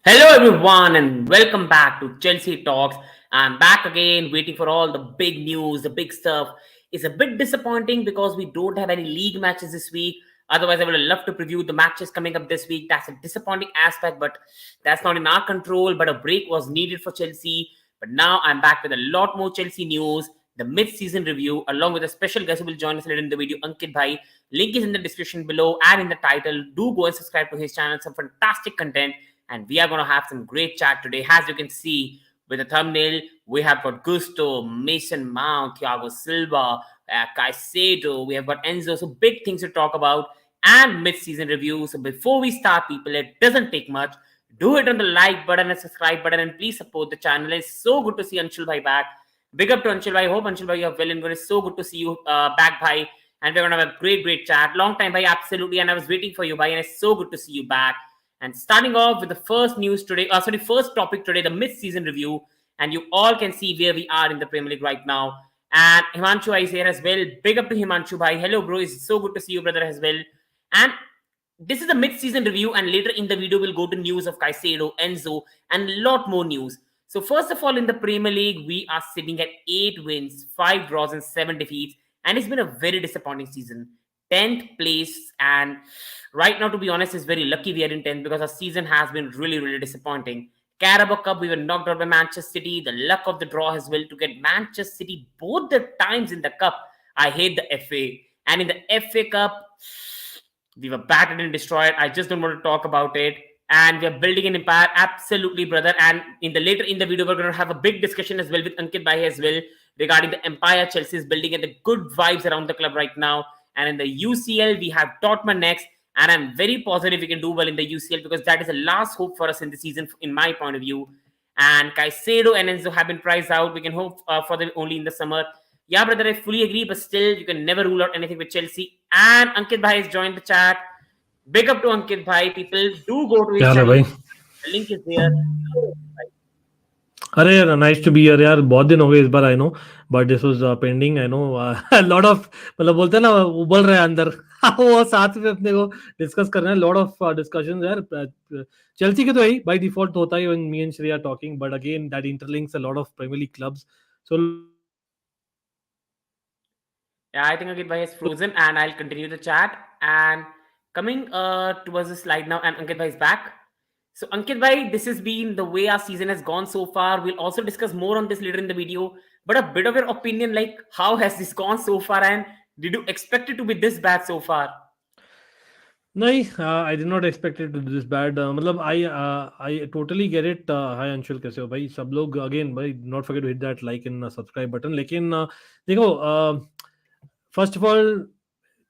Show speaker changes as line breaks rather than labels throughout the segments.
Hello everyone and welcome back to Chelsea Talks. I'm back again waiting for all the big news, the big stuff. It's a bit disappointing because we don't have any league matches this week. Otherwise, I would have loved to preview the matches coming up this week. That's a disappointing aspect, but that's not in our control. But a break was needed for Chelsea. But now I'm back with a lot more Chelsea news, the mid-season review, along with a special guest who will join us later in the video, Ankit bhai. Link is in the description below and in the title. Do go and subscribe to his channel. Some fantastic content, and we are going to have some great chat today. As you can see with the thumbnail, we have got Gusto, Mason Mount, Thiago Silva, Caicedo, we have got Enzo. So big things to talk about and mid-season review. So before we start, people, it doesn't take much. Do it on the like button and subscribe button, and please support the channel. It's so good to see Anshul bhai back. Big up to Anshul bhai. Hope Anshul bhai you are well and good. It's so good to see you back, bhai. And we're going to have a great chat. Long time, bhai, absolutely. And I was waiting for you, bhai, and it's so good to see you back. And starting off with the first news today, first topic today, the mid-season review. And you all can see where we are in the Premier League right now. And Himanshu is here as well. Big up to Himanshu bhai. Hello, bro. It's so good to see you, brother, as well. And this is a mid-season review, and later in the video, we'll go to news of Caicedo, Enzo, and a lot more news. So first of all, in the Premier League, we are sitting at 8 wins, 5 draws, and 7 defeats. And it's been a very disappointing season. 10th place, and right now, to be honest, it's very lucky we are in 10th because our season has been really disappointing. Carabao Cup, we were knocked out by Manchester City. The luck of the draw as well to get Manchester City both the times in the cup. I hate the FA. And in the FA Cup, we were battered and destroyed. I just don't want to talk about it. And we are building an empire. Absolutely, brother. And later in the video, we're going to have a big discussion as well with Ankit bhai as well regarding the empire Chelsea is building and the good vibes around the club right now. And in the UCL, we have Dortmund next. And I'm very positive we can do well in the UCL because that is the last hope for us in the season, in my point of view. And Caicedo and Enzo have been priced out. We can hope for them only in the summer. Yeah, brother, I fully agree, but still, you can never rule out anything with Chelsea. And Ankit bhai has joined the chat. Big up to Ankit bhai. People, do go to his channel. The link is there.
अरे यार nice to be here यार बहुत दिन हो गए इस बार I know but this was pending I know lot of मतलब बोलते हैं ना उबल रहे हैं अंदर वो साथ में अपने को डिस्कस करना है लॉट ऑफ डिस्कशंस यार चेल्सी के तो यही बाय डिफॉल्ट होता है when me and Shri are talking but again that interlinks a lot of premier league clubs so
yeah, I think Ankit bhai is frozen and I'll continue the chat and coming towards the slide now and Ankit bhai is back. So Ankit bhai, this has been the way our season has gone so far. We'll also discuss more on this later in the video. But a bit of your opinion, like how has this gone so far, and did you expect it to be this bad so far?
नहीं I did not expect it to this bad मतलब I totally get it hi Anshul कैसे हो भाई सब लोग again भाई not forget to hit that like and subscribe button लेकिन देखो फर्स्ट ऑफ ऑल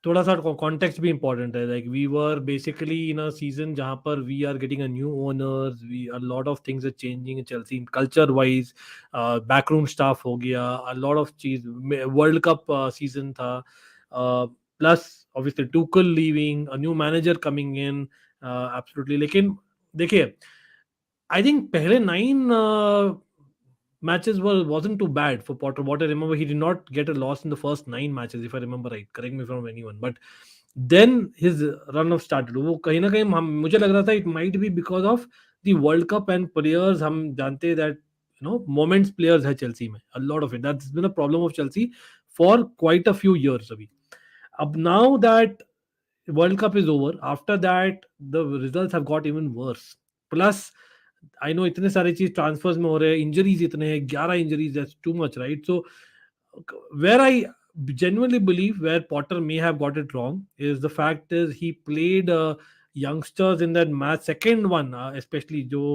थोड़ा सा कॉन्टेक्स्ट भी इंपॉर्टेंट है like we were basically in a season जहां पर we are getting a new owners we a lot of things are changing in Chelsea culture wise backroom staff हो गया a lot of चीज world cup season था plus obviously Tuchel leaving, a new manager coming in, absolutely. लेकिन देखिए, I think पहले 9 matches wasn't too bad for Potter. What I remember, he did not get a loss in the first 9 matches, if I remember right. Correct me if I'm anyone, but then his run of started. वो कहीं ना कहीं मुझे लग रहा था it might be because of the World Cup and players. हम जानते that moments players है Chelsea में. A lot of it. That's been a problem of Chelsea for quite a few years अभी. Now that World Cup is over, after that the results have got even worse. Plus, I know इतने सारे चीज transverse में हो रहे हैं, injuries इतने हैं, 11 injuries, that's too much, right? So, where I genuinely believe where Potter may have got it wrong is the fact is he played youngsters in that match. Second one, especially जो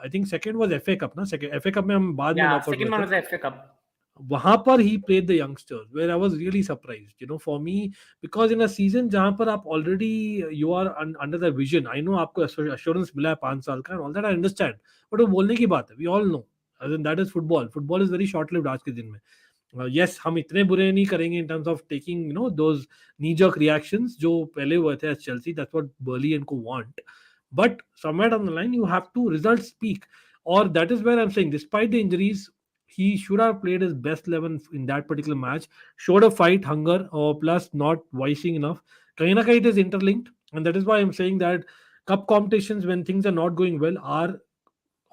I think second was FA Cup ना, second FA Cup में हम बाद में
knockout second one was the FA Cup.
वहां पर ही played the youngsters where I was really surprised for me because in a season जहां पर आप already you are under the vision. I know आपको assurance मिला है 5 साल का and all that I understand, but वो बोलने की बात है, we all know, and that is football is very short lived आज के दिन में. Yes, हम इतने बुरे नहीं करेंगे in terms of taking those knee jerk reactions जो पहले हुए थे as Chelsea. That's what Burley and co want, but somewhere down the line you have to results speak, or that is where I'm saying despite the injuries he should have played his best 11 in that particular match, showed a fight hunger or plus not voicing enough. Kahin na kahin it is interlinked, and that is why I'm saying that cup competitions when things are not going well are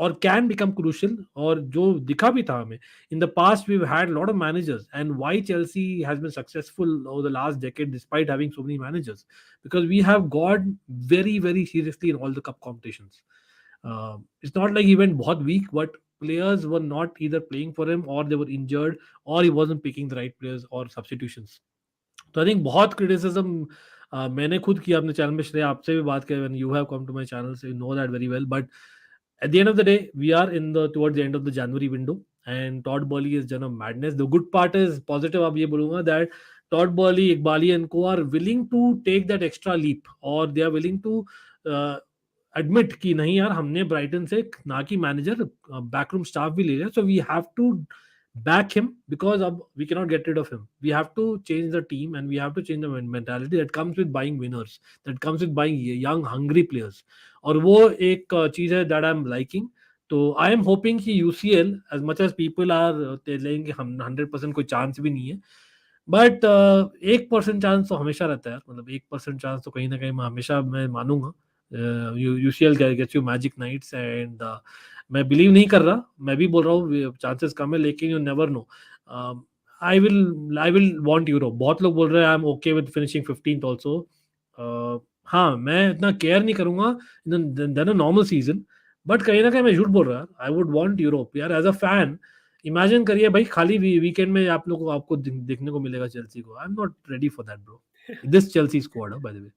or can become crucial, और जो दिखा भी था हमें. In the past we've had a lot of managers, and why Chelsea has been successful over the last decade despite having so many managers, because we have gone very very seriously in all the cup competitions. It's not like he went बहुत weak, but players were not either playing for him, or they were injured, or he wasn't picking the right players or substitutions. तो I think बहुत criticism मैंने खुद किया अपने channel में, श्रेय आपसे भी बात किया, you have come to my channel, so you know that very well. But at the end of the day, we are in the towards the end of the January window, and Todd Boehly is done a madness. The good part is positive. अब ये बोलूँगा that Todd Boehly, Iqbali and co are willing to take that extra leap, or they are willing to uh, admit कि नहीं यार, हमने Brighton से ना कि मैनेजर बैकरूम स्टाफ भी ले लिया, so we have to back him, because अब we cannot get rid of him. We have to change the team, and we have to change the mentality that comes with buying winners, that comes with buying young hungry players. और वो एक चीज है that I am liking. तो I am hoping कि UCL, as much as people are telling कि हम 100% कोई चांस भी नहीं है, बट 1% चांस तो हमेशा रहता है, मतलब 1% चांस तो कहीं ना कहीं मैं हमेशा मैं मानूंगा. UCL gets you magic nights, and मैं बिलीव नहीं कर रहा, मैं भी बोल रहा हूँ चांसेस कम है, लेकिन you never know. I will want Europe. बहुत लोग बोल रहे हैं I am okay with finishing 15th also. हाँ, मैं इतना केयर नहीं करूंगा then a normal season, but कहीं ना कहीं मैं झूठ बोल रहा. आई वुड वांट यूरोप यार, एज अ फैन. इमेजिन करिए भाई, खाली वीकेंड में आप लोगों को आपको देखने को मिलेगा चेल्सी को. आई am not ready for that bro. This Chelsea squad, by the way.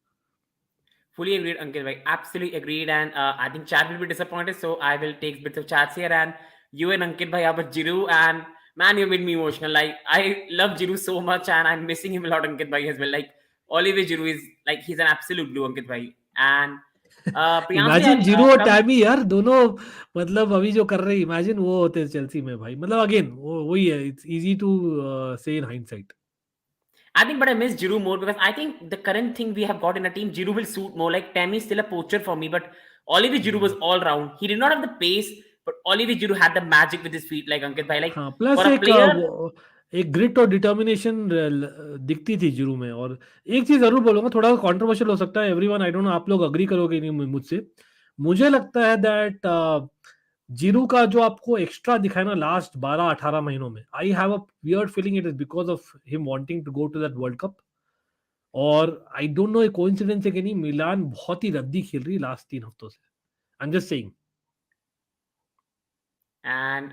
Fully agreed, Ankit bhai. Absolutely agreed. And I think Chad will be disappointed. So I will take bits of Chad's here. And you and Ankit bhai are with Jiru. And man, you made me emotional. Like, I love Jiru so much. And I'm missing him a lot, Ankit bhai, as well. Like, Oliver Jiru is like, he's an absolute blue, Ankit bhai. And Priyansh bhai,
imagine zero
I'll
और
come.
Tammy यार दोनों, मतलब अभी जो कर रहे हैं, imagine वो होते चेल्सी में भाई. मतलब अगेन वही है, इट्स इजी टू से in hindsight.
I think, but I miss Jiru more because I think the current thing we have got in a team, Jiru will suit more. Like Tammy is still a poacher for me, but Oliver Jiru was all round. He did not have the pace, but Oliver Jiru had the magic with his feet, like Ankit bhai. Like
हाँ, plus
for a player,
एक grit और determination दिखती थी zero में. और एक चीज जरूर बोलूंगा, थोड़ा कंट्रोवर्शियल हो सकता है एवरीवन, आई डोंट नो आप लोग अग्री करोगे नहीं मुझसे. मुझे लगता है दैट जीरो का जो आपको एक्स्ट्रा दिखाया ना लास्ट 12-18 महीनों में, I have a weird feeling it is because of him wanting to go to that world cup. और आई डोंट नो, एक कोइंसिडेंस है कि नहीं, मिलान बहुत ही रद्दी खेल रही है लास्ट 3 हफ्तों से. I am just saying.
and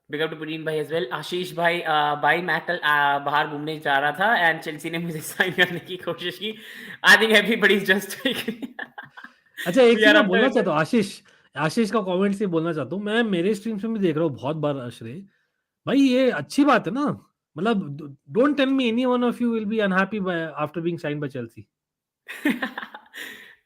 big up to Putin bhai as well. Ashish bhai, भाई मैं कल बाहर घूमने जा रहा था एंड चेल्सी ने मुझे साइन करने की कोशिश की. I think everybody is just
अच्छा, एक
वी
चीज
आर
मैं बोलना
आफ्टर.
चाहता हूँ, आशीष. आशीष का कमेंट से बोलना चाहता हूँ, मैं मेरे स्ट्रीम से भी देख रहा हूँ बहुत बार श्रेय भाई, ये अच्छी बात है ना. मतलब don't tell me any one of you will be unhappy after being signed by Chelsea.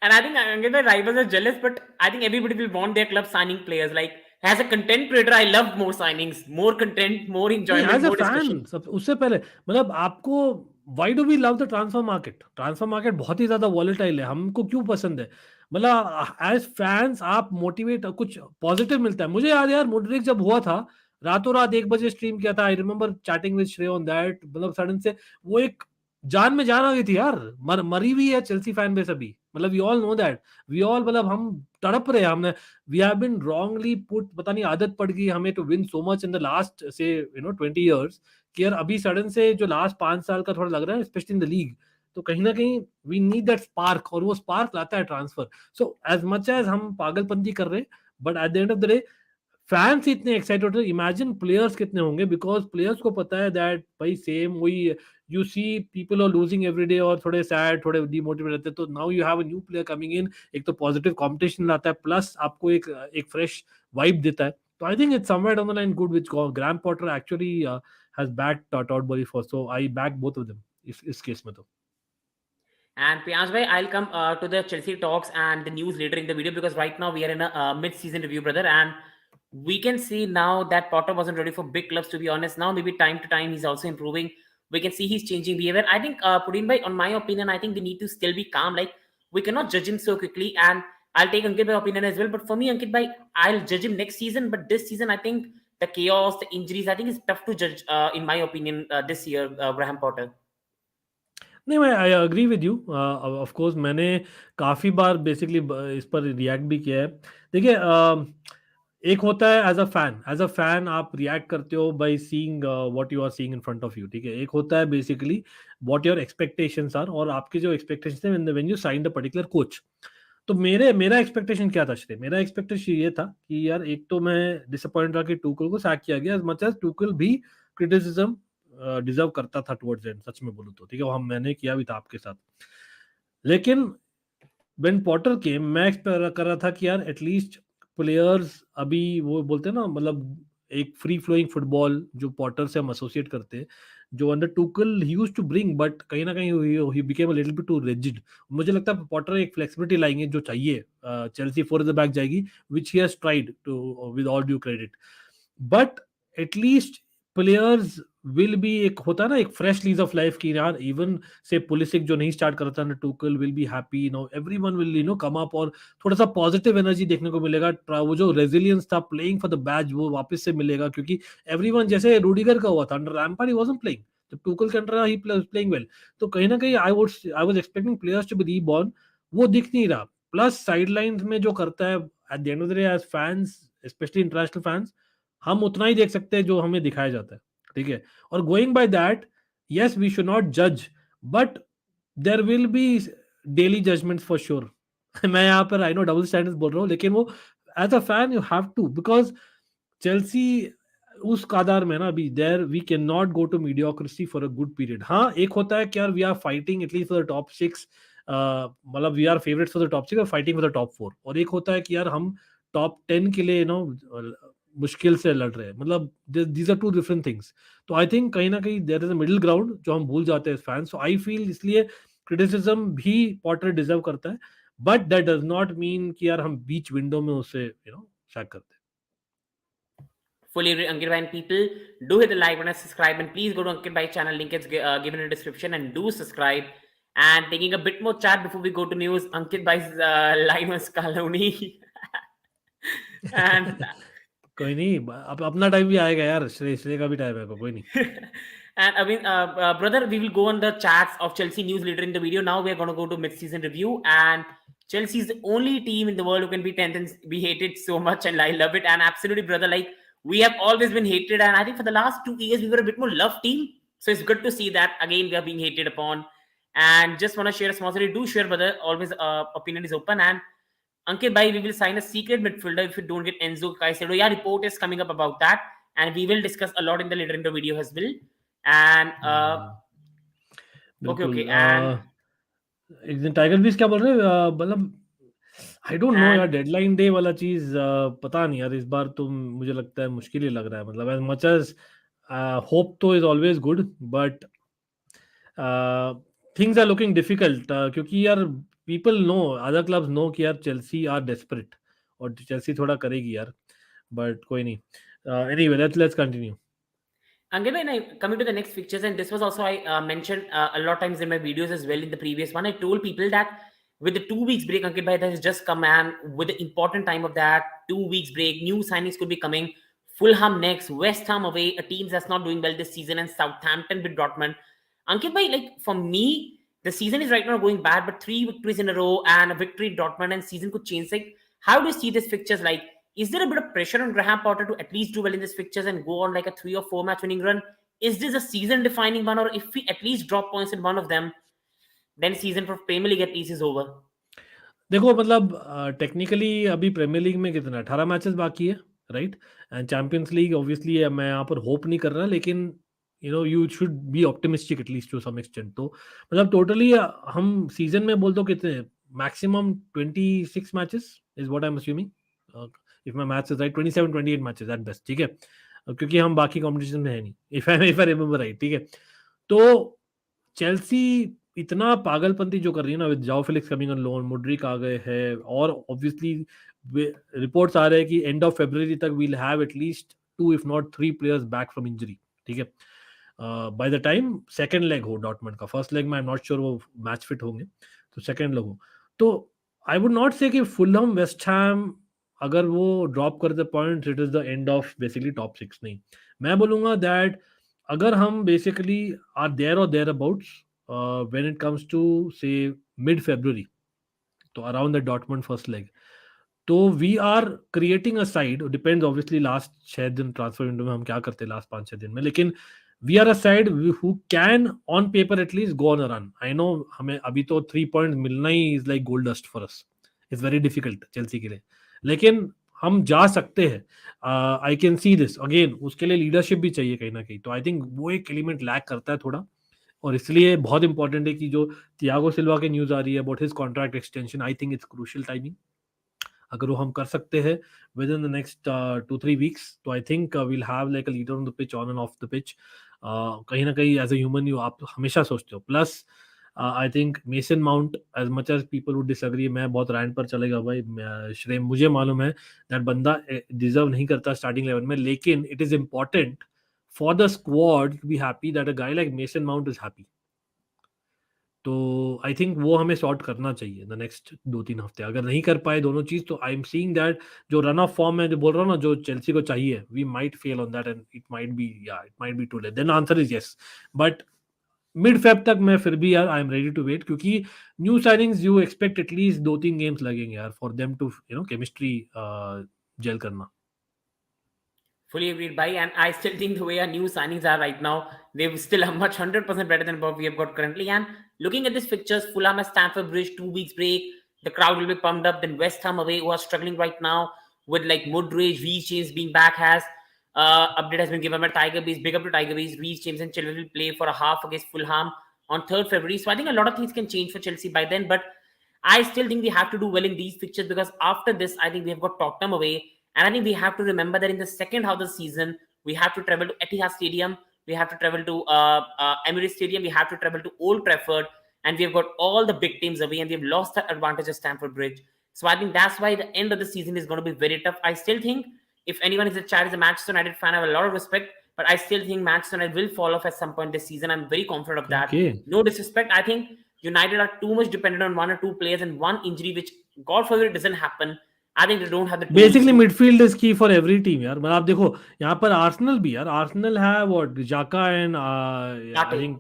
And I think Ankit, the rivals are jealous, but I think everybody will want their club signing players. Like as a content creator, I love more signings, more content, more
नहीं,
enjoyment,
as a
more
fan
discussion.
सब उससे पहले, मतलब आपको why do we love the transfer market. Transfer market बहुत ही ज्यादा volatile है, हमको क्यों पसंद है. मतलब एज फैंस आप मोटिवेट, कुछ पॉजिटिव मिलता है. मुझे याद है यार, मोड्रिक जब हुआ था, रातों रात 1 बजे स्ट्रीम किया था. आई रिमेंबर चैटिंग विद श्रेय ऑन दैट. मतलब सडन से वो एक जान में जान आ गई थी यार. मरी हुई है चेल्सी फैन बेस अभी. मतलब we all know that. We all, मतलब हम तड़प रहे हैं. हमने we have been wrongly put, पता नहीं आदत पड़ गई हमें to win so much in the last say 20 years, कि यार अभी सडन से जो लास्ट 5 साल का थोड़ा लग रहा है, स्पेशली इन द लीग. तो कहीं ना कहीं वी नीड दैट स्पार्क, और वो स्पार्क लाता है transfer. So as much as हम पागलपंती कर रहे हैं, but at the end of the day fans इतने एक्साइटेड होते हैं, इमेजिन प्लेयर्स कितने होंगे, बिकॉज प्लेयर्स को पता है दैट भाई सेम वही. You see people are losing every day, और थोड़े सैड, थोड़े डिमोटिवेट रहते हैं. तो now you have a new player coming in, एक तो पॉजिटिव कंपटीशन लाता है, प्लस आपको एक फ्रेश वाइब देता है. तो I think it's somewhere down the line good, which Graham Potter actually has backed Todd Boehly for. So I back both of them इस केस में तो.
And Priyansh bhai, I'll come to the Chelsea talks and the news later in the video because right now we are in a mid-season review, brother, and we can see now that Potter wasn't ready for big clubs. To be honest, now maybe time to time he's also improving. We can see he's changing behavior. I think Putin bhai, on my opinion, I think we need to still be calm. Like we cannot judge him so quickly. And I'll take Ankit bhai's opinion as well. But for me, Ankit bhai, I'll judge him next season. But this season, I think the chaos, the injuries, I think it's tough to judge. In my opinion, this year, Graham Potter.
नहीं, मैं I agree with you. Of course मैंने काफ़ी बार basically इस पर react भी किया है. देखिए, एक होता है एज अ फैन आप रिएक्ट करते हो by seeing what you are seeing in front of you, ठीक है। एक होता है basically what your expectations are, और आपके जो एक्सपेक्टेशंस थे when you signed a particular coach. तो मेरा एक्सपेक्टेशन क्या था श्रेय, मेरा एक्सपेक्टेशन ये था कि यार एक तो मैं डिसअपॉइंट रहा कि टूकल को सैक किया गया, एज मच एज टूकल भी क्रिटिसिज्म डिजर्व करता था टुवर्ड्स एंड, सच में बोलूं तो, ठीक है, वो हम मैंने किया भी था आपके साथ। लेकिन व्हेन पॉटर केम, मैं एक्सपेक्ट कर रहा था कि यार एटलीस्ट प्लेयर्स, अभी वो बोलते हैं ना, मतलब एक फ्री फ्लोइंग फुटबॉल जो पॉटर से हम एसोसिएट करते हैं, जो under Tuchel he used to bring, but कहीं ना कहीं he became a little bit too rigid. मुझे लगता है पॉटर एक फ्लेक्सिबिलिटी लाएंगे जो चाहिए, चेल्सी फोर द बैक जाएगी, which he has tried to, with all due credit. But at least players will be, एक होता है ना एक फ्रेश लीज ऑफ लाइफ की यार, इवन से पुलिसिक जो नहीं स्टार्ट करता ना, Tuchel will be happy, everyone will come up, और थोड़ा सा पॉजिटिव एनर्जी देखने को मिलेगा। वो जो रेजिलियंस था प्लेइंग फॉर द बैच, वो वापस से मिलेगा, क्योंकि एवरीवन, जैसे रूडिगर का हुआ था under Lampard, he wasn't playing, जब टूकल के अंडर ही प्लेइंग वेल। तो कहीं ना कहीं I was expecting players to be reborn, वो दिख नहीं रहा। प्लस साइडलाइंस में जो करता है at the end of the day as fans, specially international fans, हम उतना ही देख सकते हैं जो हमें दिखाया जाता है, ठीक है। और going by that, yes we should not जज, but there will be daily judgements for sure. मैं यहाँ पर आई नो डबल स्टैंडर्ड्स बोल रहा हूँ, लेकिन वो as a fan you have to, because Chelsea उस कादार में ना अभी, there we can not go to mediocrity for a good period. हाँ, एक होता है कि यार we are fighting at least for the top six, मतलब we are favourites for the top six और fighting for the top four, और एक होता है कि यार हम टॉप 10 के लिए मुश्किल से लड़ रहे हैं, मतलब these are two different things. तो आई थिंक कहीं ना कहीं there is a middle ground जो हम भूल जाते हैं फैंस। सो आई फील इसलिए क्रिटिसिज्म भी पॉटर डिजर्व करता है, but that does not mean कि यार हम बीच विंडो में उसे सैक करते हैं।
Fully agree, Ankit Bhai, and people do hit the like button and subscribe, and please go to Ankit Bhai channel, link is given in the description, and do subscribe. And taking a bit more chat before we go to news, Ankit Bhai's line was Kaloni. And
कोई नहीं, अब अपना time भी आएगा यार, श्रेय श्रेय का भी टाइम आएगा, कोई नहीं।
and I mean, brother, we will go on the chats of Chelsea news later in the video. Now we are going to go to mid-season review, and Chelsea is the only team in the world who can be 10th and be hated so much, and I love it. And absolutely, brother, like we have always been hated, and I think for the last 2 years we were a bit more loved team. So it's good to see that again we are being hated upon. And just want to share a small story. Do share, brother. Always opinion is open. And Ankit Bhai, we will sign a secret midfielder if you don't get Enzo Caicedo. Yeah, report is coming up about that, and we will discuss a lot in the later in the video as well. And okay,
बिल्कुल।
okay, and
एक दिन tiger बीस क्या बोल रहे हैं, मतलब आई don't no यार,
and
डेडलाइन डे वाला चीज, पता नहीं यार, इस बार तो मुझे लगता है मुश्किल ही लग रहा है, मतलब एज मच एज होप तो is always good, but things are looking difficult, क्योंकि यार people know, other clubs know कि यार चेल्सी आर डेस्परेट, और चेल्सी थोड़ा करेगी यार, बट कोई नहीं। Anyway, let's continue.
Ankit Bhai, now coming to the next pictures, and this was also I mentioned a lot of times in my videos as well in the previous one. I told people that with the 2 weeks break, Ankit Bhai, that has just come, and with the important time of that 2 weeks break, new signings could be coming. Fulham next, West Ham away, a team that's not doing well this season, and Southampton with Dortmund. Ankit Bhai, like for me, the season is right now going bad, but 3 victories in a row and a victory in Dortmund, and season could change. Like, how do you see these fixtures? Like, is there a bit of pressure on Graham Potter to at least do well in these fixtures and go on like a 3 or 4 match winning run? Is this a season defining one, or if we at least drop points in one of them, then season for Premier League at least is over?
देखो मतलब technically अभी premiere league में कितना 18 matches बाकी है, right. And Champions League obviously मैं यहाँ पर होप नहीं कर रहा, लेकिन you should be optimistic at least to some extent. तो मतलब टोटली हम सीजन में बोल दो कितने, maximum 26 matches is what I am assuming, if my maths is right, 27 28 matches at best, ठीक है। क्योंकि हम बाकी कॉम्पिटिशन में है नहीं, इफ आई रिमेंबर राइट, ठीक है। तो चेल्सी इतना पागलपंती जो कर रही है ना, with Joao Felix coming on loan, Mudryk आ गए हैं, और ऑब्वियसली रिपोर्ट्स आ रहे हैं कि एंड ऑफ फरवरी तक we'll have at least 2 if not 3 players back from injury, ठीक है। By the time second leg हो डॉटमंड का, फर्स्ट लेग में आई एम नॉट श्योर वो मैच फिट होंगे, तो सेकंड लेग हो, तो आई वुड नॉट से कि फुलहम वेस्ट हैम अगर वो ड्रॉप कर दे point, it is the end of basically top six, नहीं। मैं बोलूंगा दैट अगर हम बेसिकली आर देयर और thereabouts when it comes to say mid February, तो around the Dortmund first leg, तो we are creating a side, depends obviously last 6 दिन transfer window में हम क्या करते हैं लास्ट 5-6 दिन में, लेकिन we are a side who can on paper at least go on a run. I know हमें अभी तो 3 पॉइंट मिलना ही is like gold dust for us, it's very difficult Chelsea के लिए, लेकिन हम जा सकते हैं। I can see this again, उसके लिए लीडरशिप भी चाहिए कहीं ना कहीं, तो आई थिंक वो एक एलिमेंट लैक करता है थोड़ा, और इसलिए बहुत इंपॉर्टेंट है कि जो थियागो सिल्वा की न्यूज आ रही है about his contract extension, I think it's crucial timing. अगर वो हम कर सकते हैं within the next 2-3 weeks, तो I think will have like a leader on the pitch, on and of the pitch. कहीं ना कहीं एज अ ह्यूमन यू आप हमेशा सोचते हो, plus I think Mason Mount, as much as people would disagree, मैं बहुत रैंट पर चलेगा भाई, श्रेय मुझे मालूम है दैट बंदा डिजर्व नहीं करता स्टार्टिंग 11 में, लेकिन it is important for the squad to be happy that a guy like Mason Mount is happy. तो आई थिंक वो हमें सॉर्ट करना चाहिए द नेक्स्ट 2-3 हफ्ते, अगर नहीं कर पाए दोनों चीज, तो आई एम सीइंग दैट जो रन ऑफ फॉर्म है, जो बोल रहा हूँ ना, जो चेल्सी को चाहिए, we might fail on that and it might be, या it might be too late, then answer is yes. But mid Feb तक मैं फिर भी यार I am ready to wait, क्योंकि new signings you expect at least 2-3 games लगेंगे यार for them to chemistry gel करना।
Fully agreed, bhai. And I still think the way our new signings are right now, they're still a much 100% better than what we have got currently. And looking at these fixtures, Fulham at Stamford Bridge, 2 weeks break, the crowd will be pumped up. Then West Ham away, who are struggling right now with like Mudridge, Reece James being back, has update has been given by Tiger Bees. Big up to Tiger Bees. Reece James and Chilwell will play for a half against Fulham on 3rd February. So I think a lot of things can change for Chelsea by then. But I still think we have to do well in these fixtures, because after this, I think we have got Tottenham away. And I think we have to remember that in the second half of the season, we have to travel to Etihad Stadium, we have to travel to Emirates Stadium, we have to travel to Old Trafford, and we've got all the big teams away, and we've lost the advantage of Stamford Bridge. So I think that's why the end of the season is going to be very tough. I still think if anyone is a chat is a Manchester United fan, I have a lot of respect, but I still think Manchester United will fall off at some point this season. I'm very confident of that.
Okay,
No disrespect. I think United are too much dependent on one or two players and one injury, which God forbid doesn't happen. I think they don't have the tools
basically
to
midfield is की for every team यार, मतलब आप देखो यहाँ पर Arsenal भी, यार Arsenal है what, Xhaka and I
start.
Think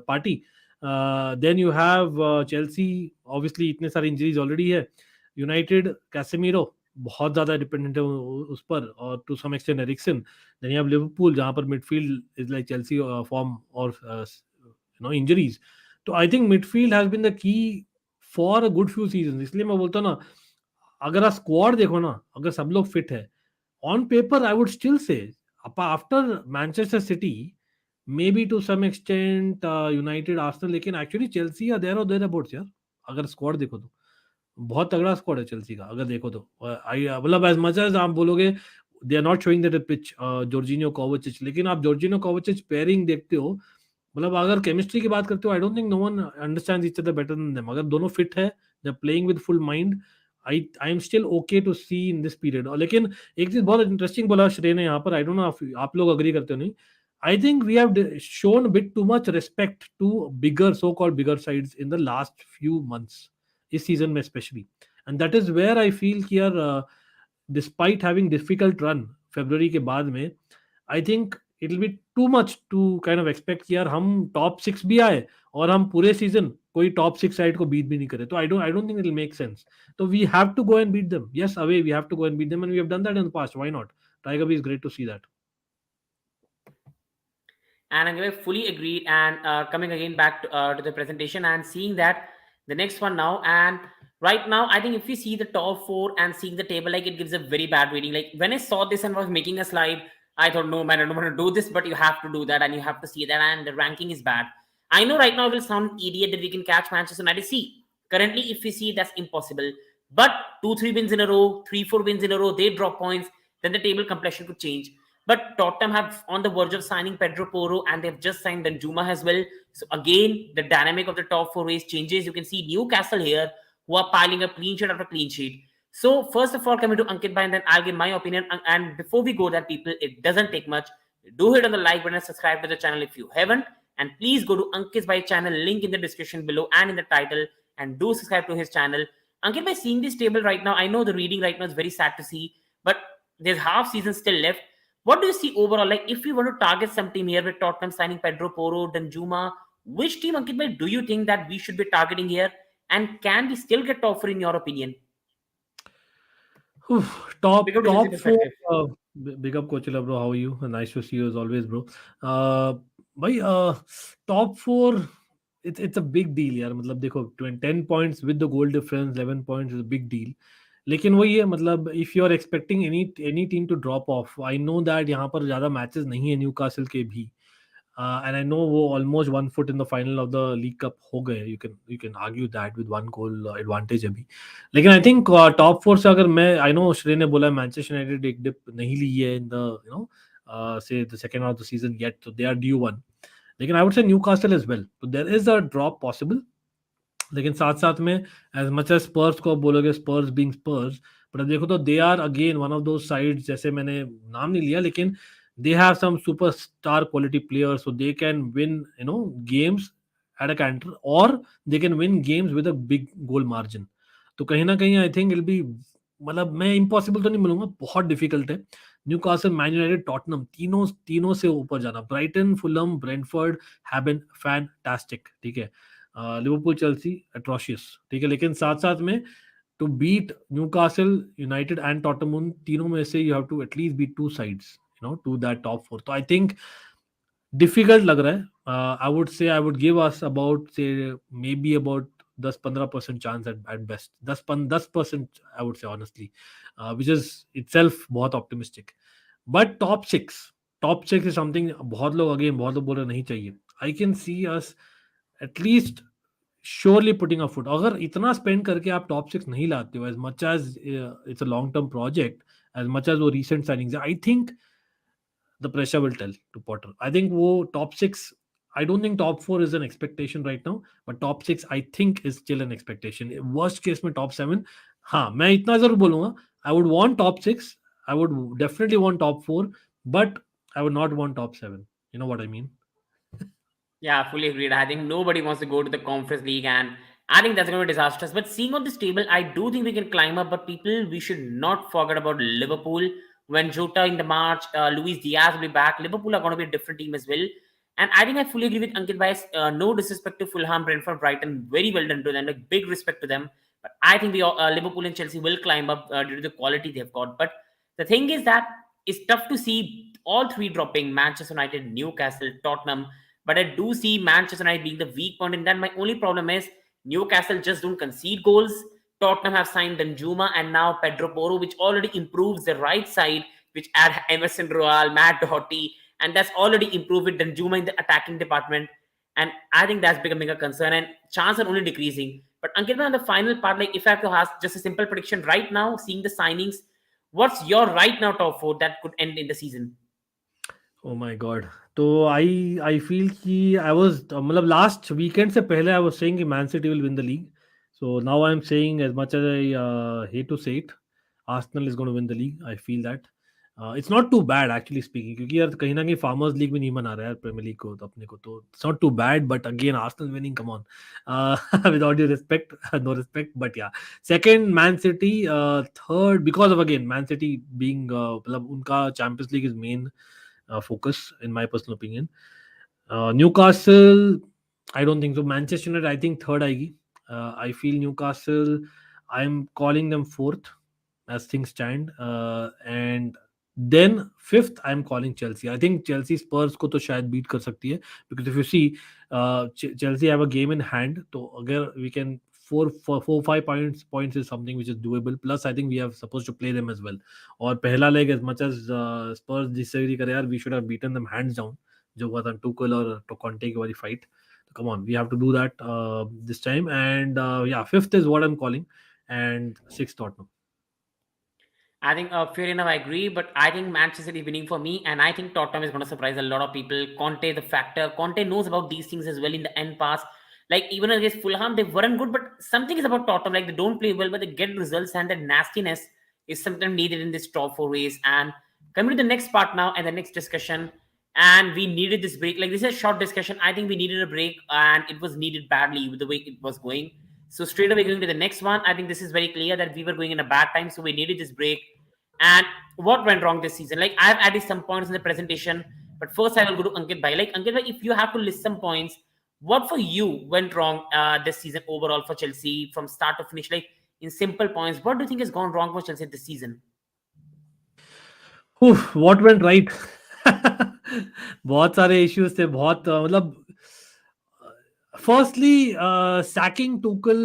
Partey, then you have Chelsea, obviously इतने सारे इंजरीज ऑलरेडी है, यूनाइटेड कैसेमीरो बहुत ज्यादा डिपेंडेंट है उस पर, और to some extent Eriksen, then you have Liverpool जहाँ पर midfield is like Chelsea form और इंजरीज। तो I think midfield has been the key for a good few season, इसलिए मैं बोलता हूँ ना, अगर आप स्क्वाड देखो ना, अगर सब लोग फिट है, on paper I would still say after Manchester City, maybe to some extent United, Arsenal, लेकिन एक्चुअली चेल्सी या देयर और देयर अबाउट्स यार, अगर स्क्वाड देखो तो बहुत तगड़ा स्क्वाड है चेल्सी का, अगर देखो तो आई मतलब एज मच एज आप बोलोगे they are not showing that pitch Jorginho Kovacic, लेकिन आप जॉर्जिनियो कोवाचिच पेयरिंग देखते हो, मतलब अगर केमिस्ट्री की बात करते हो, I don't think no one understands each other better than them, अगर दोनों फिट है, they playing with full mind, I am still okay to see in this period. और लेकिन एक चीज बहुत इंटरेस्टिंग बोला श्रेय ने यहाँ पर, आई डोंट नो आप लोग अग्री करते हो नहीं, I think we have shown bit too much respect to bigger so called bigger sides in the last few months, इस सीजन में specially, and that is where I feel कि यार despite having difficult run February के बाद में, I think it will be too much to kind of expect कि यार हम टॉप 6 भी आए और हम पूरे सीजन कोई टॉप 6 साइड को बीट भी नहीं करे, तो I don't think it will make sense. तो we have to go and beat them, yes away we have to go and beat them, and we have done that in the past, why not, tiger भी is great to see that.
And I'm fully agreed. And coming again back to the presentation and seeing that the next one now, and right now, I think if we see the top four and seeing the table, like it gives a very bad reading. Like when I saw this and was making a slide, I thought, no man, I don't want to do this, but you have to do that and you have to see that. And the ranking is bad. I know right now it will sound idiot that we can catch Manchester United. See, currently, if we see that's impossible. But 2-3 wins in a row, 3-4 wins in a row, they drop points, then the table complexion could change. But Tottenham have on the verge of signing Pedro Porro, and they've just signed Danjuma as well. So again, the dynamic of the top four race changes. You can see Newcastle here, who are piling up clean sheet after clean sheet. So first of all, coming to Ankit Bhai, and then I'll give my opinion. And before we go there, people, it doesn't take much. Do hit on the like button and subscribe to the channel if you haven't. And please go to Ankit Bhai channel, link in the description below and in the title, and do subscribe to his channel. Ankit Bhai, seeing this table right now, I know the reading right now is very sad to see, but there's half season still left. What do you see overall? Like, if we want to target some team here with Tottenham signing Pedro Porro, Danjuma, which team, Ankit bhai, do you think that we should be targeting here? And can we still get offer in your opinion?
Top
Because to Chelsea
top four.
perspective.
Big up, Coachella, bro. How are you? Nice to see you as always, bro. Uh, by top four, it's a big deal, यार. मतलब देखो, 10 points with the goal difference, 11 points is a big deal. लेकिन वही है, मतलब if you are expecting any team to drop off, I know that यहाँ पर ज़्यादा matches नहीं है न्यूकासल के भी. And I know वो almost 1 foot in the final of the League Cup हो गए. You can argue that with one goal advantage अभी. लेकिन आई थिंक टॉप फोर से अगर मैं, आई नो श्रेय ने बोला मैनचेस्टर यूनाइटेड एक डिप नहीं ली है in the say the second half of the season yet, तो दे आर ड्यू वन. लेकिन I would say Newcastle as well, तो there is a drop possible. लेकिन साथ साथ में एज मच एज स्पर्स को आप बोलोगे, स्पर्स बीइंग स्पर्स, बट अब देखो तो they are again one of those sides, जैसे मैंने नाम नहीं लिया लेकिन they have some superstar quality players, so they can win games at a canter, or they can win games with a big goal margin. तो कहीं ना कहीं आई थिंक इल बी, मतलब मैं इम्पॉसिबल तो नहीं बोलूंगा, बहुत डिफिकल्ट है. न्यूकासल, मैन यूनाइटेड, टॉटनम, तीनों तीनों से ऊपर जाना. Brighton, Fulham, Brentford have been fantastic, ठीक है. लिवरपूल, चेल्सी एट्रोशियस, ठीक है. लेकिन साथ साथ में to beat Newcastle, United and Tottenham, उन तीनों में से you have to at least beat two sides to that top four. तो आई थिंक डिफिकल्ट लग रहा है. I would say, I would give us about say maybe about 10-15% chance at best. 10% I would say honestly, which is itself बहुत optimistic. But top six is something, बहुत लोग again बहुत लोग बोल रहे नहीं चाहिए. I can see us at least surely putting a foot. अगर इतना स्पेंड करके आप टॉप सिक्स नहीं लाते हो, as much as it's a long term project, as much as वो recent signings, I think the pressure will tell to Potter. I think wo top six. I don't think top four is an expectation right now, but top six I think is still an expectation. Worst case में top seven. हाँ, मैं इतना जरूर बोलूँगा. I would want top six. I would definitely want top four, but I would not want top seven. You know what I mean?
Yeah, fully agreed. I think nobody wants to go to the Conference League, and I think that's going to be disastrous. But seeing on this table, I do think we can climb up. But people, we should not forget about Liverpool. When Jota in the March, Luis Diaz will be back. Liverpool are going to be a different team as well. And I think I fully agree with Ankit Bhai. No disrespect to Fulham, Brentford, Brighton. Very well done to them. Like big respect to them. But I think Liverpool and Chelsea will climb up due to the quality they've got. But the thing is that it's tough to see all three dropping: Manchester United, Newcastle, Tottenham. But I do see Manchester United being the weak point in that. My only problem is Newcastle just don't concede goals. Tottenham have signed Danjuma and now Pedro Porro, which already improves the right side, which add Emerson Royal, Matt Doherty, and that's already improved with Danjuma in the attacking department. And I think that's becoming a concern, and chances are only decreasing. But Ankit, on the final part, like if I have to ask just a simple prediction right now, seeing the signings, what's your right now top four that could end in the season?
Oh my god. तो I feel कि I was, मतलब last weekend से पहले I was saying कि Man City will win the league. So now I am saying, as much as I hate to say it, Arsenal is gonna win the league. I feel that it's not too bad actually speaking, क्योंकि यार कहीं ना कहीं farmers league में नहीं बना रहा है यार प्रीमियर लीग को, तो अपने को तो it's not too bad. But again Arsenal winning, come on, with all due respect, no respect, but yeah. Second Man City, third because of again Man City being, मतलब उनका Champions League is main focus, in my personal opinion. Newcastle, I don't think so. Manchester United, I think third आएगी. I feel Newcastle, I'm calling them fourth as things stand. And then fifth, I'm calling Chelsea. I think Chelsea Spurs को तो शायद beat कर सकती है, because if you see, Chelsea have a game in hand. तो अगर we can 4-5 points is something which is doable. Plus, I think we are supposed to play them as well. और पहला leg, as much as Spurs disagree करे यार, we should have beaten them hands down. जो हुआ था Tuchel और Conte की वाली fight. Come on, we have to do that this time. And yeah, fifth is what I'm calling, and sixth Tottenham.
I think fair enough, I agree, but I think Manchester City winning for me, and I think Tottenham is going to surprise a lot of people. Conte, the factor, Conte knows about these things as well in the end pass. Like even against Fulham, they weren't good, but something is about Tottenham. Like they don't play well, but they get results, and the nastiness is sometimes needed in this top four race. And coming to the next part now and the next discussion, and we needed this break. Like this is a short discussion. I think we needed a break, and it was needed badly with the way it was going. So straight away going to the next one, I think this is very clear that we were going in a bad time, so we needed this break. And what went wrong this season? Like I've added some points in the presentation, but first I will go to Ankit Bhai. Like Ankit Bhai, if you have to list some points, what for you went wrong this season overall for Chelsea from start to finish? Like in simple points, what do you think has gone wrong for Chelsea this season?
What went right? बहुत सारे issues थे, बहुत मतलब firstly sacking Tuchel,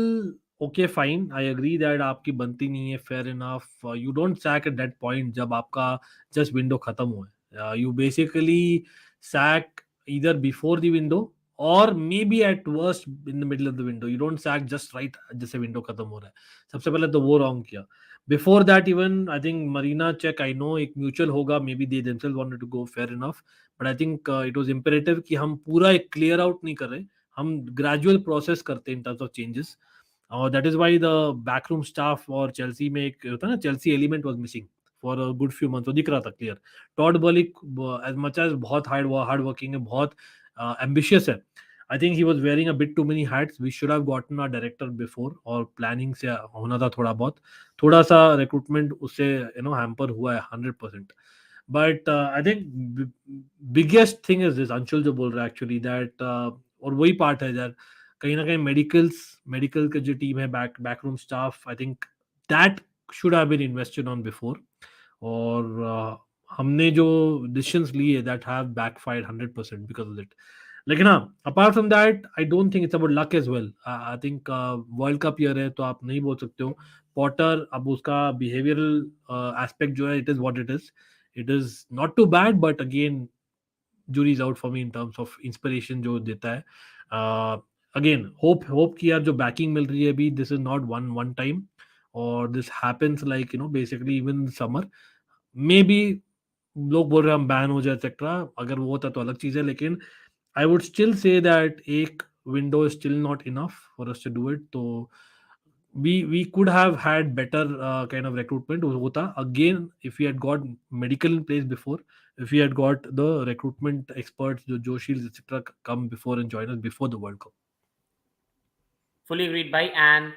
okay fine, I agree that आपकी बनती नहीं है, fair enough, you don't sack at that point जब आपका जस्ट विंडो खत्म हुआ है, you basically sack either before the window or maybe at worst in the middle of the window. You don't sack just right जैसे window खत्म हो रहा है. सबसे पहले तो वो wrong किया. Before that even I think Marina check, I know एक mutual होगा, maybe they themselves wanted to go, fair enough, but I think it was imperative कि हम पूरा एक clear out नहीं कर रहे, हम gradual process करते in terms of changes. और that is why the backroom staff और Chelsea में एक होता है ना, Chelsea element was missing for a good few months, वो दिख रहा था clear. Todd Boehly as much as बहुत हार्ड वर्किंग है, बहुत एम्बिशियस है, I think he was wearing a bit too many hats. We should have gotten a director before, और planning से होना था थोड़ा बहुत, थोड़ा सा रिक्रूटमेंट उससे हैम्पर हुआ है 100%. But I think biggest thing is this, Anshul जो बोल रहा है एक्चुअली दैट, और वही पार्ट है यार, कहीं ना कहीं मेडिकल की जो टीम है, backroom staff, I think that should have been invested on before. और हमने जो डिसीजंस लिए that have backfired 100% because of it. लेकिन हाँ, apart from that I don't think it's about luck as well. I think world cup year है तो आप नहीं बोल सकते हो. पॉटर, अब उसका बिहेवियरल एस्पेक्ट जो है, it is what it is. It is not too bad, but again jury's out for me in terms of inspiration जो देता है. अगेन होप कि यार जो बैकिंग मिल रही है अभी, this is not one time, और this happens like basically even summer. Maybe लोग बोल रहे हैं हम बैन हो जाए एक्सेट्रा, अगर वो होता तो अलग चीज है, लेकिन I would still say that एक window is still not enough for us to do it. तो we could have had better kind of recruitment hota again if we had got medical in place before, if we had got the recruitment experts, the Joe Shields etc come before and join us before the World Cup.
Fully agreed by. And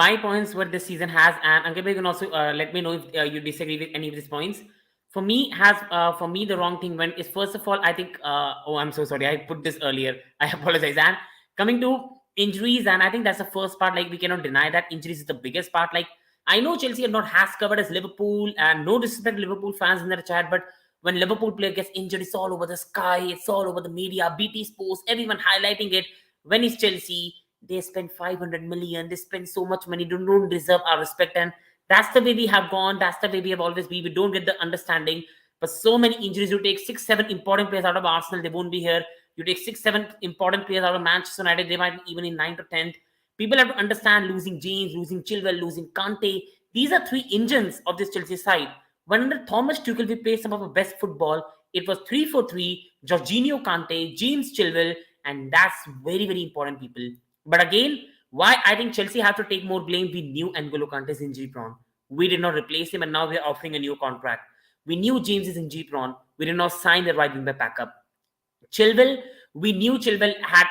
my points what this season has, and Ankit, you can also let me know if you disagree with any of these points. For me the wrong thing went is, first of all, I think oh, I'm so sorry, I put this earlier, I apologize. And coming to injuries, and I think that's the first part, like we cannot deny that injuries is the biggest part. Like, I know Chelsea are not as covered as Liverpool, and no disrespect to Liverpool fans in their chat, but when Liverpool player gets injured, it's all over the sky, it's all over the media, BT Sports, everyone highlighting it. When it's Chelsea, they spend 500 million, they spend so much money, don't deserve our respect. And that's the way we have gone, that's the way we have always been. We don't get the understanding. But so many injuries, you take 6-7 important players out of Arsenal, they won't be here. You take 6-7 important players out of Manchester United, they might be even in 9th or 10th. People have to understand, losing James, losing Chilwell, losing Kante, these are three engines of this Chelsea side. When under Thomas Tuchel we played some of the best football, it was 3-4-3, Jorginho, Kante, James, Chilwell, and that's very, very important, people. But again, why I think Chelsea have to take more blame, we knew N'Golo Kante is injury prone. We did not replace him, and now we are offering a new contract. We knew James is injury prone. We did not sign the right wing back backup. Chilwell, we knew Chilwell had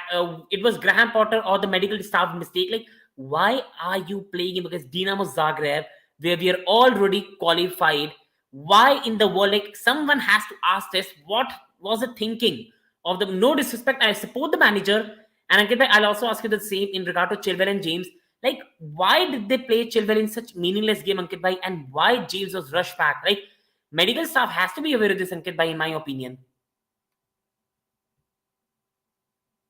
it was Graham Potter or the medical staff mistake. Like, why are you playing him against Dinamo Zagreb, where we are already qualified? Why in the world? Like, someone has to ask this. What was the thinking of the? No disrespect, I support the manager, and Ankit, I'll also ask you the same in regard to Chilwell and James. Like, why did they play Chilwell in such meaningless game, Ankit bhai, and why James was rushed back? Like, medical staff has to be aware of this, Ankit bhai, in my opinion.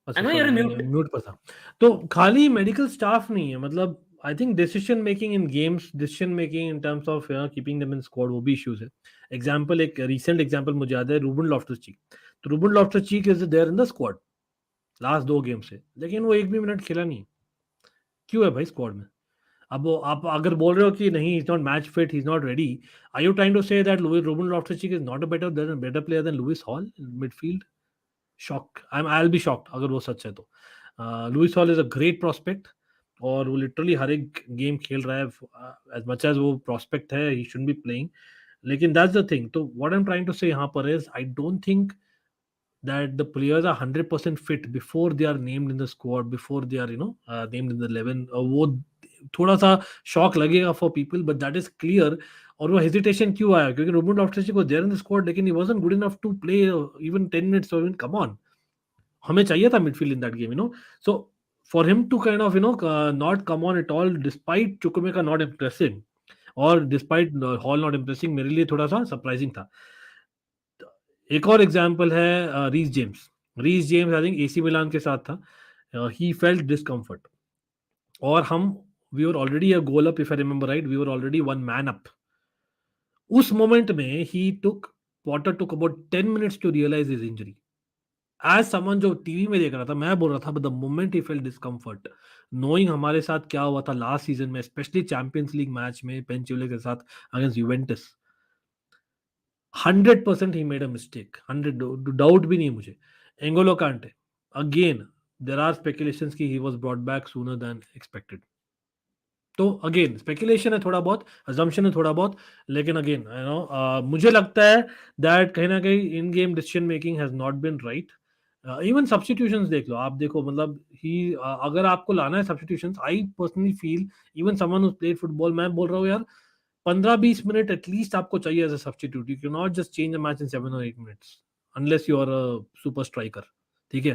I
अच्छा
know you're
sorry, मैं
mute.
Mute पर था. तो खाली medical staff नहीं है, मतलब I think decision making in games, decision making in terms of keeping them in squad, वो भी इश्यूज है. एग्जांपल, एक रीसेंट एग्जांपल मुझे याद है, रूबन लॉफ्टस चीक. तो Ruben Loftus Cheek is there in the squad last 2 game से, लेकिन वो एक भी मिनट खेला नहीं. क्यों है भाई स्क्वाड में? अब वो आप अगर बोल रहे हो कि नहीं, is not match fit, he is not ready, are you trying to say that Ruben Loftus Cheek is not a better player than Lewis Hall in midfield? Shock, I will be shocked अगर वो सच है तो. Lewis Hall is a great prospect, और वो literally हर एक game खेल रहा है. एज मच एज वो प्रोस्पेक्ट है, ही शुड बी प्लेइंग. लेकिन दैट्स द थिंग. तो what I am trying to say यहाँ पर is, I don't think that the players are 100% fit before they are named in the squad, before they are named in the 11. वो थोड़ा सा shock लगेगा for people, but that is clear. और वो hesitation क्यों आया? क्योंकि Ruben Loftus Cheek was there in the squad, लेकिन he wasn't good enough to play even 10 minutes. So, I mean, come on, हमें चाहिए था midfield in that game. So for him to kind of not come on at all despite Chukwuemeka not impressing और despite hall not impressing मेरे लिए थोड़ा सा surprising था. एक और एग्जांपल है Reece James I think AC Milan के साथ था. ही फेल्ट डिस्कम्फर्ट और हम we were already a goal up if I remember right we were already one man up. उस मोमेंट में ही took Potter took about 10 minutes to realise his injury. As someone जो TV में देख रहा था मैं बोल रहा था the moment he felt discomfort knowing हमारे साथ क्या हुआ था लास्ट सीजन में स्पेशली चैंपियंस लीग मैच में पेंचुले के साथ against Juventus. 100% he made a mistake. 100 doubt भी नहीं है मुझे. एंगोलो कांटे अगेन देर आर स्पेकुलेशन कि he was brought back sooner than expected. तो अगेन स्पेकुलेशन है थोड़ा बहुत, अजम्पशन है थोड़ा बहुत, लेकिन अगेन मुझे लगता है दैट कहीं ना कहीं in game decision making has not been right. Even substitutions देख लो आप, देखो मतलब ही अगर आपको लाना है substitutions, I personally feel even someone who played football, मैं बोल रहा हूँ यार 15-20 मिनट एटलीस्ट आपको चाहिए as a substitute. You can not just change a match in 7 or 8 minutes unless you are a super striker. ठीक है,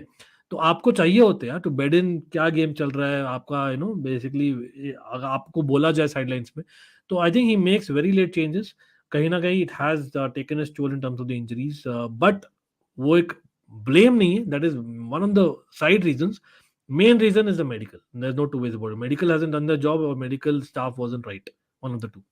तो आपको चाहिए होते हैं टू बेड इन क्या गेम चल रहा है आपका, बेसिकली अगर आपको बोला जाए साइडलाइंस में. तो I think he makes very late changes. कहीं ना कहीं it has taken a toll in terms of the injuries, but वो एक ब्लेम नहीं है. That is one of the side reasons. Main reason is the medical. There is no two ways about it. Medical hasn't done the job और medical staff wasn't right. One of the two.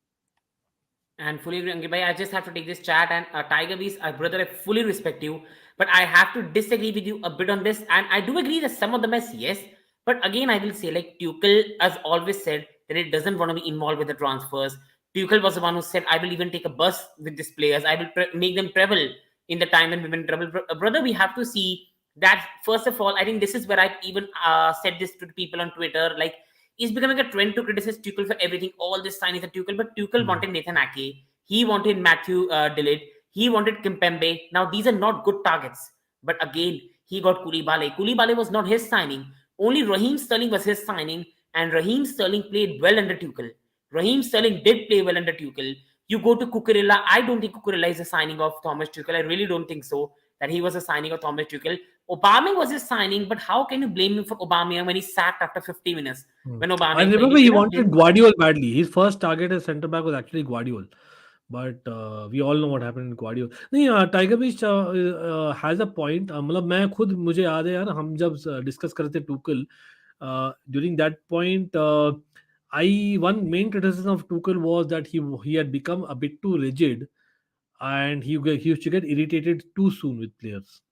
And fully agree, Ankit bhai. I just have to take this chat and Tiger Beast, brother, I fully respect you, but I have to disagree with you a bit on this. And I do agree that some of the mess, yes, but again, I will say like Tuchel has always said that it doesn't want to be involved with the transfers. Tuchel was the one who said, "I will even take a bus with these players. I will make them travel in the time when we're in trouble." Brother, we have to see that first of all. I think this is where I even said this to people on Twitter, like it's becoming a trend to criticize Tuchel for everything. All this signings of Tuchel, but Tuchel wanted Nathan Ake, he wanted Matthew Dillett, he wanted Kimpembe. Now these are not good targets. But again, he got Koulibaly. Koulibaly was not his signing. Only Raheem Sterling was his signing, and Raheem Sterling played well under Tuchel. Raheem Sterling did play well under Tuchel. You go to Cucurella. I don't think Cucurella is a signing of Thomas Tuchel. I really don't think so. That he was a signing of Thomas Tuchel. Aubameyang was his signing, but how can you blame him for Aubameyang when he sacked after 50 minutes? When
I
Aubameyang played,
remember
you
he
cannot blame
wanted
him for that.
Guardiol badly. His first target as centre back was actually Guardiol, but we all know what happened in Guardiol. नहीं, tiger beach has a point. मतलब मैं खुद, मुझे याद है यार, हम जब डिस्कस करते Tuchel during that point, I one main criticism of Tuchel was that he had become a bit too rigid, and he used to get irritated too soon with players.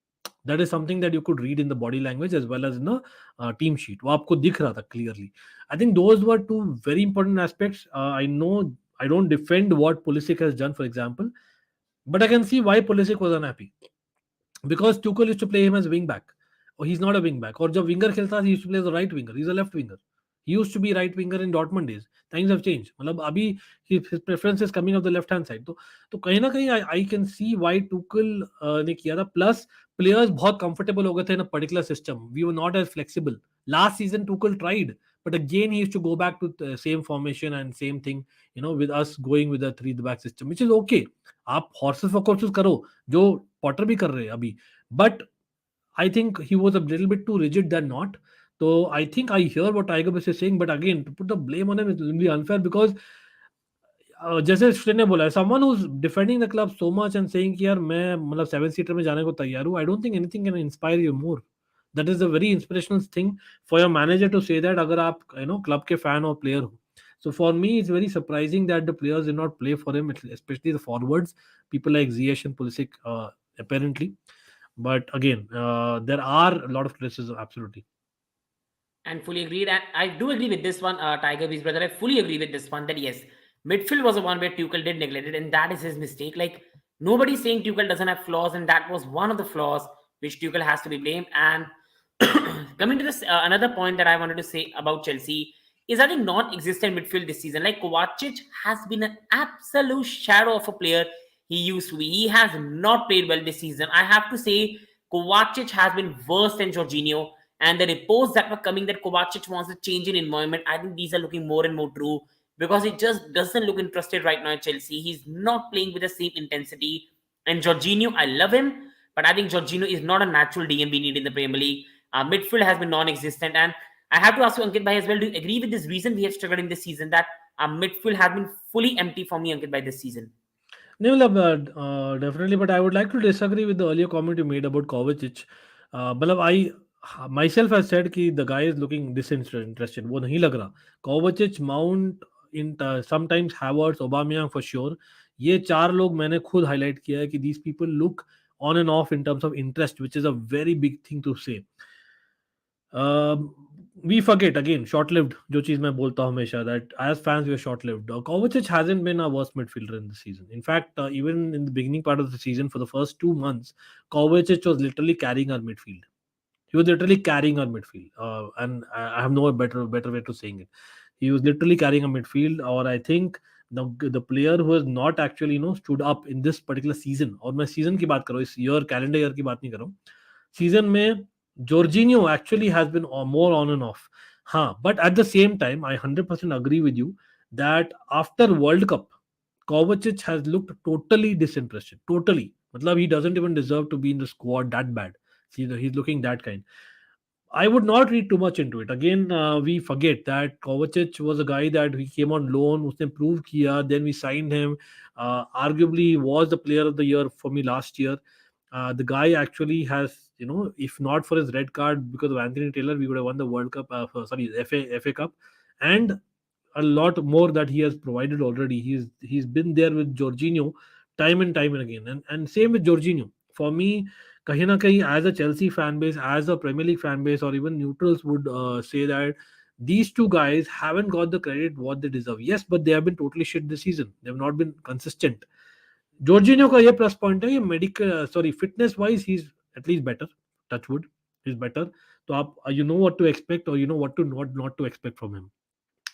That is something that you could read in the body language as well as in the team sheet. वो आपको दिख रहा था clearly. I think those were two very important aspects. I know I don't defend what Pulisic has done, for example, but I can see why Pulisic was unhappy. Because Tuchel used to play him as wing back. Or he's not a wing back. Or जब winger खेलता he used to play as a right winger. He's a left winger. He used to be right winger in Dortmund days. Things have changed. मतलब अभी his preference is coming of the left hand side. तो कहीं ना कहीं I can see why Tuchel ने किया था. Plus players बहुत comfortable हो गए थे in a particular system. We were not as flexible. Last season Tuchel tried, but again he used to go back to the same formation and same thing. With us going with a 3 back system, which is okay. आप horses for courses करो जो Potter भी कर रहे हैं अभी, but I think he was a little bit too rigid then not. तो I think I hear what Tiger Base is saying, but again to put the blame on him is really unfair because जैसे श्री ने बोला है, someone who is defending the club so much and saying कि यार मैं मतलब 7 seater में जाने को तैयार हूं. I don't think anything can inspire you more. That is a very inspirational thing for your manager to say that, अगर आप क्लब के फैन और प्लेयर हो. So for me, it's very surprising that the players did not play for him, especially the forwards, people like Ziyech and Pulisic, apparently. But again, there are a lot of criticism, absolutely.
And fully agreed. And I do agree with this one, Tiger Beast brother. I fully agree with this one that yes, midfield was the one where Tuchel did neglect it, and that is his mistake. Like nobody's saying Tuchel doesn't have flaws, and that was one of the flaws which Tuchel has to be blamed. And coming to this, another point that I wanted to say about Chelsea is I think non-existent midfield this season. Like Kovacic has been an absolute shadow of a player he used to be. He has not played well this season. I have to say Kovacic has been worse than Jorginho. And the reports that were coming that Kovacic wants a change in environment, I think these are looking more and more true because he just doesn't look interested right now at Chelsea. He's not playing with the same intensity. And Jorginho, I love him, but I think Jorginho is not a natural DM we need in the Premier League. Midfield has been non-existent, and I have to ask you, Ankit Bhai, as well. Do you agree with this reason we have struggled in this season, that our midfield has been fully empty for me, Ankit Bhai, this season?
No, definitely, but I would like to disagree with the earlier comment you made about Kovacic. मतलब I myself have said कि the guy is looking disinterested. वो नहीं लग रहा. Kovacic, Mount, in sometimes Havertz, Aubameyang for sure. ये चार लोग मैंने खुद highlight किया है कि these people look on and off in terms of interest, which is a very big thing to say. We forget again, short-lived. जो चीज मैं बोलता हूँ हमेशा, that as fans we are short-lived. Kovacic hasn't been a worst midfielder in the season. In fact, even in the beginning part of the season, for the first 2 months, Kovacic was literally carrying our midfield. He was literally carrying our midfield, and I have no better way to saying it. He was literally carrying a midfield, or I think the player who has not actually stood up in this particular season. और मैं season की बात कर रहा हूँ, इस year calendar year की बात नहीं कर रहा हूँ. Season में Jorginho actually has been more on and off. हाँ, but at the same time, I 100% agree with you that after World Cup, Kovacic has looked totally disinterested. Totally. मतलब he doesn't even deserve to be in the squad that bad. See, he's looking that kind. I would not read too much into it. Again, we forget that Kovacic was a guy that he came on loan, उसने prove किया, then we signed him. Arguably, he was the player of the year for me last year. The guy actually has, if not for his red card because of Anthony Taylor, we would have won the World Cup, sorry, FA Cup, and a lot more that he has provided already. He's been there with Jorginho time and time and again, and same with Jorginho. For me, कहीं ना कहीं as a Chelsea fan base, as a Premier League fan base, or even neutrals would say that these two guys haven't got the credit what they deserve. Yes, but they have been totally shit this season. They have not been consistent. Jorginho का ये plus point है, ये medical sorry fitness wise he is at least better. Touchwood is better. तो आप you know what to expect और you know what to not to expect from him.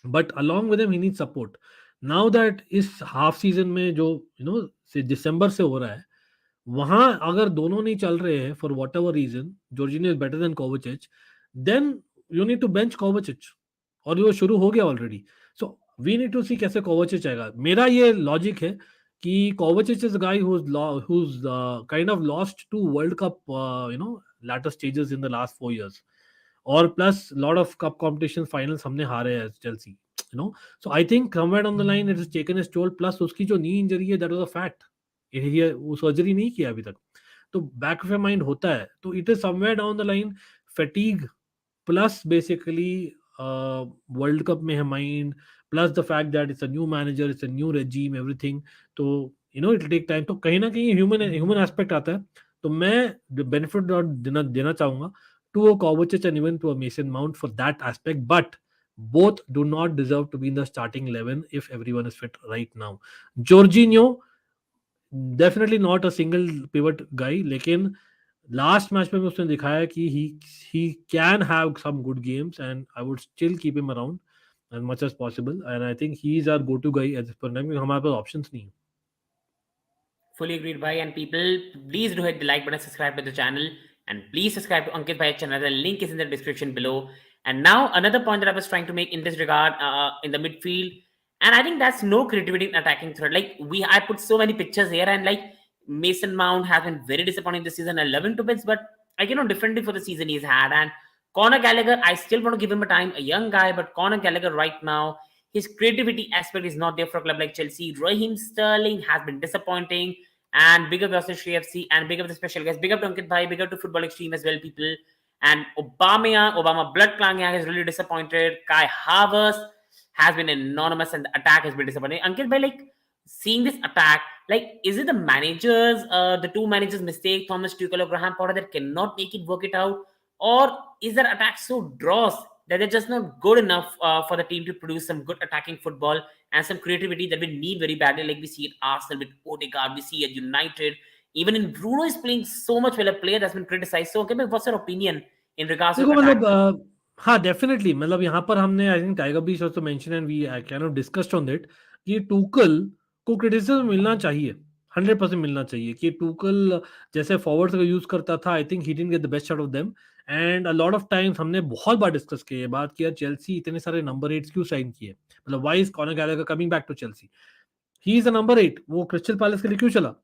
But along with him he need support. Now that इस half season में जो से दिसंबर से हो रहा है, वहां अगर दोनों नहीं चल रहे हैं for whatever reason, Jorginho is better than Kovacic, then you need to bench Kovacic. और ये शुरू हो गया ऑलरेडी. So we need to see कैसे कोवाचिच आएगा. मेरा ये लॉजिक है कि Kovacic is a guy who's kind of lost two World Cup latter stages in the last 4 years, और plus lot of cup competition finals हमने हारे हैं Chelsea. So I think somewhere on the line it is taken is toll. Plus उसकी जो knee injury है that was a fact. वो surgery नहीं किया अभी तक, तो बैक ऑफ माइंड होता है. तो it is somewhere down the line fatigue plus basically world cup में है mind, plus the fact that it's a new manager, it's a new regime, everything. तो इट टेक टाइम. तो कहीं ना कहीं ह्यूमन एस्पेक्ट आता है. तो मैं बेनिफिट देना देना चाहूंगा to a Kovacic and even to a Mason Mount for that aspect, but both do not deserve to be in the starting 11 if everyone is fit right now. Jorginho, definitely not a single pivot guy, लेकिन last match में उसने दिखाया कि he can have some good games and I would still keep him around as much as possible, and I think he is our go to guy at this point in time because हमारे पास options नहीं है.
Fully agreed, bhai. And people, please do hit the like button, subscribe to the channel, and please subscribe to Ankit Bhai's channel. The link is in the description below. And now another point that I was trying to make in this regard, in the midfield, and I think that's no creativity in attacking threat. Like I put so many pictures here, and like Mason Mount has been very disappointing this season. I love him to bits, but I cannot differently for the season he's had. And Conor Gallagher, I still want to give him a time, a young guy, but Conor Gallagher right now, his creativity aspect is not there for a club like Chelsea. Raheem Sterling has been disappointing. And big up Yosef FC and big up the special guest. Big up to Ankit Bhai, big up to Football Extreme as well, people. And Obama Blood Clang is really disappointed. Kai Havertz has been anonymous and the attack has been disappointing. Ankit Bhai, like seeing this attack, like is it the managers, the two managers' mistake, Thomas Tuchel or Graham Potter, that cannot make it work it out? Or is their attack so dross that they're just not good enough for the team to produce some good attacking football and some creativity that we need very badly, like we see at Arsenal with Odegaard, we see at United. Even in Bruno is playing so much well, a player that's been criticized. So, okay, what's your opinion in regards to
देखो
attack?
मतलब हाँ definitely, मतलब यहाँ पर हमने I think tiger beach also mention and we can of discussed on that कि Tuchel को criticism मिलना चाहिए, 100% मिलना चाहिए. कि टूकल जैसे फॉरवर्ड्स का यूज करता था, आई think he didn't get the best out of them. And a lot of times हमने बहुत बार डिस्कस किया ये बात कि यार चेल्सी इतने सारे नंबर 8 क्यों साइन किए. मतलब why is Conor Gallagher coming back to Chelsea. He is a number 8, वो क्रिस्टल पैलेस के लिए क्यों चला.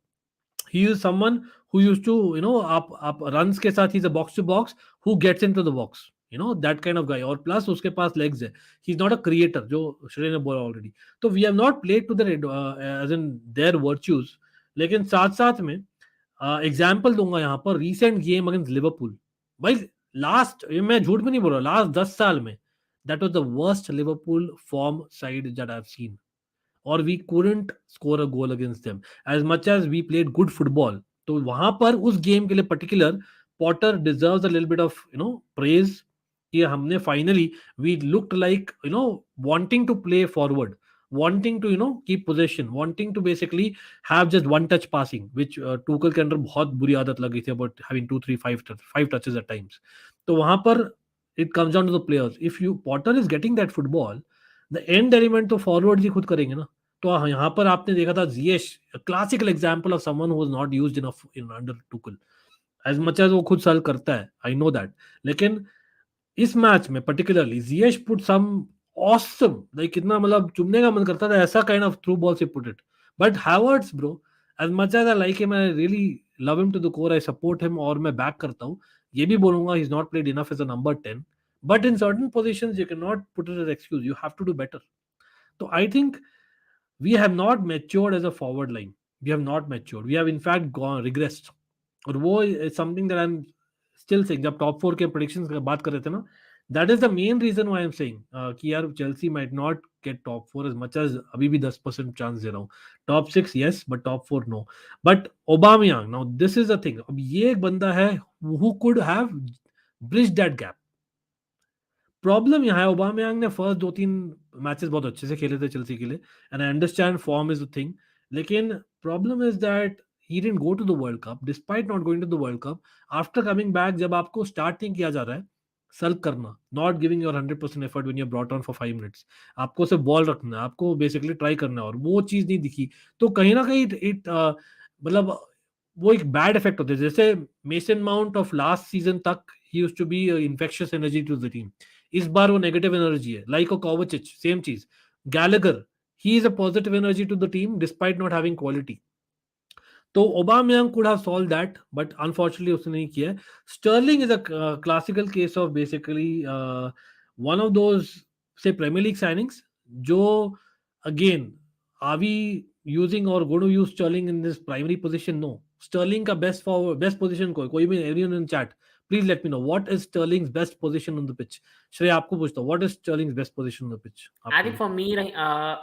He is someone who used to आप रन्स के साथ he is a box to box who gets into the box. That kind of guy, और plus उसके पास लेग्स है, he is not a creator, जो श्रेय ने बोला ऑलरेडी। तो we have not played to their edge in their virtues. लेकिन साथ साथ में एग्जाम्पल दूंगा यहाँ पर, रीसेंट गेम अगेंस्ट लिवरपूल भाई, लास्ट, ये मैं झूठ भी नहीं बोल रहा, लास्ट 10 साल में that was the worst Liverpool form side that I have seen, और we couldn't score a goal against them as much as we played good football। तो वहां पर उस गेम के लिए particular Potter deserves a little bit of praise, कि हमने finally, we looked like wanting to play forward, wanting to keep possession, wanting to basically have just one touch passing, which Tuchel के अंदर बहुत बुरी आदत लगी थी, about having 2 3 5 touches at times। तो वहां पर it comes down to the players, if you Potter is getting that football, the end element तो फॉरवर्ड ही खुद करेंगे ना। तो यहाँ पर आपने देखा था Ziyech, classical example of someone who was not used enough in under Tuchel, as much as वो खुद सर्व करता है, आई नो दैट। लेकिन इस मैच में particularly Ziyech put some awesome, like कितना मतलब चुमने का मन करता था, ऐसा काइंड ऑफ थ्रू बॉल से put it. But Havertz bro, as much as I like him, I really love him to the core, I support him, और मैं बैक करता हूँ, ये भी बोलूंगा he is not played enough as a number 10, but in certain positions you can not put it as excuse, you have to do better. So I think we have not matured as a forward line. We have not matured. We have in fact gone regressed. और वो is something that I'm still saying, जब top 4 के predictions की बात कर रहे थे ना, that is the main reason why I'm saying कि यार Chelsea might not get top 4 as much as अभी भी 10% चांस दे रहा हूँ। Top 6 yes, but top 4 no. But Aubameyang, now this is the thing, अब ये एक बंदा है who could have bridged that gap। Problem यहाँ है, ओबामयांग ने फर्स्ट 2 3 मैचेस बहुत अच्छे से खेले थे चेल्सी के लिए, and I understand form is the thing, लेकिन problem is that he didn't go to the World Cup, despite not going to the World Cup. After coming back, जब आपको स्टार्ट नहीं किया जा रहा है, सल्क करना, not giving your 100% effort when you brought on for 5 minutes, आपको सिर्फ बॉल रखना है, आपको बेसिकली ट्राई करना है, और वो चीज नहीं दिखी। तो कहीं ना कहीं इट मतलब वो एक बैड इफेक्ट होता है। जैसे Mason Mount of last season तक he used to be infectious energy to the team, इस बार वो नेगेटिव एनर्जी है, लाइक अ कोवाचिच, सेम चीज। Gallagher, he is a positive energy to the team despite not having quality. तो Aubameyang could have solve that, but unfortunately उसने नहीं किया है। Sterling is a classical case of basically one of those से Premier League signings, जो again are we using और going to use Sterling in this primary position? No. Sterling का best forward, best position कोई भी, everyone in chat please let me know what is Sterling's best position on the pitch. Shrey आपको पूछता हूँ, what is Sterling's best position on the pitch
I
आपके
think
लिए?
for me,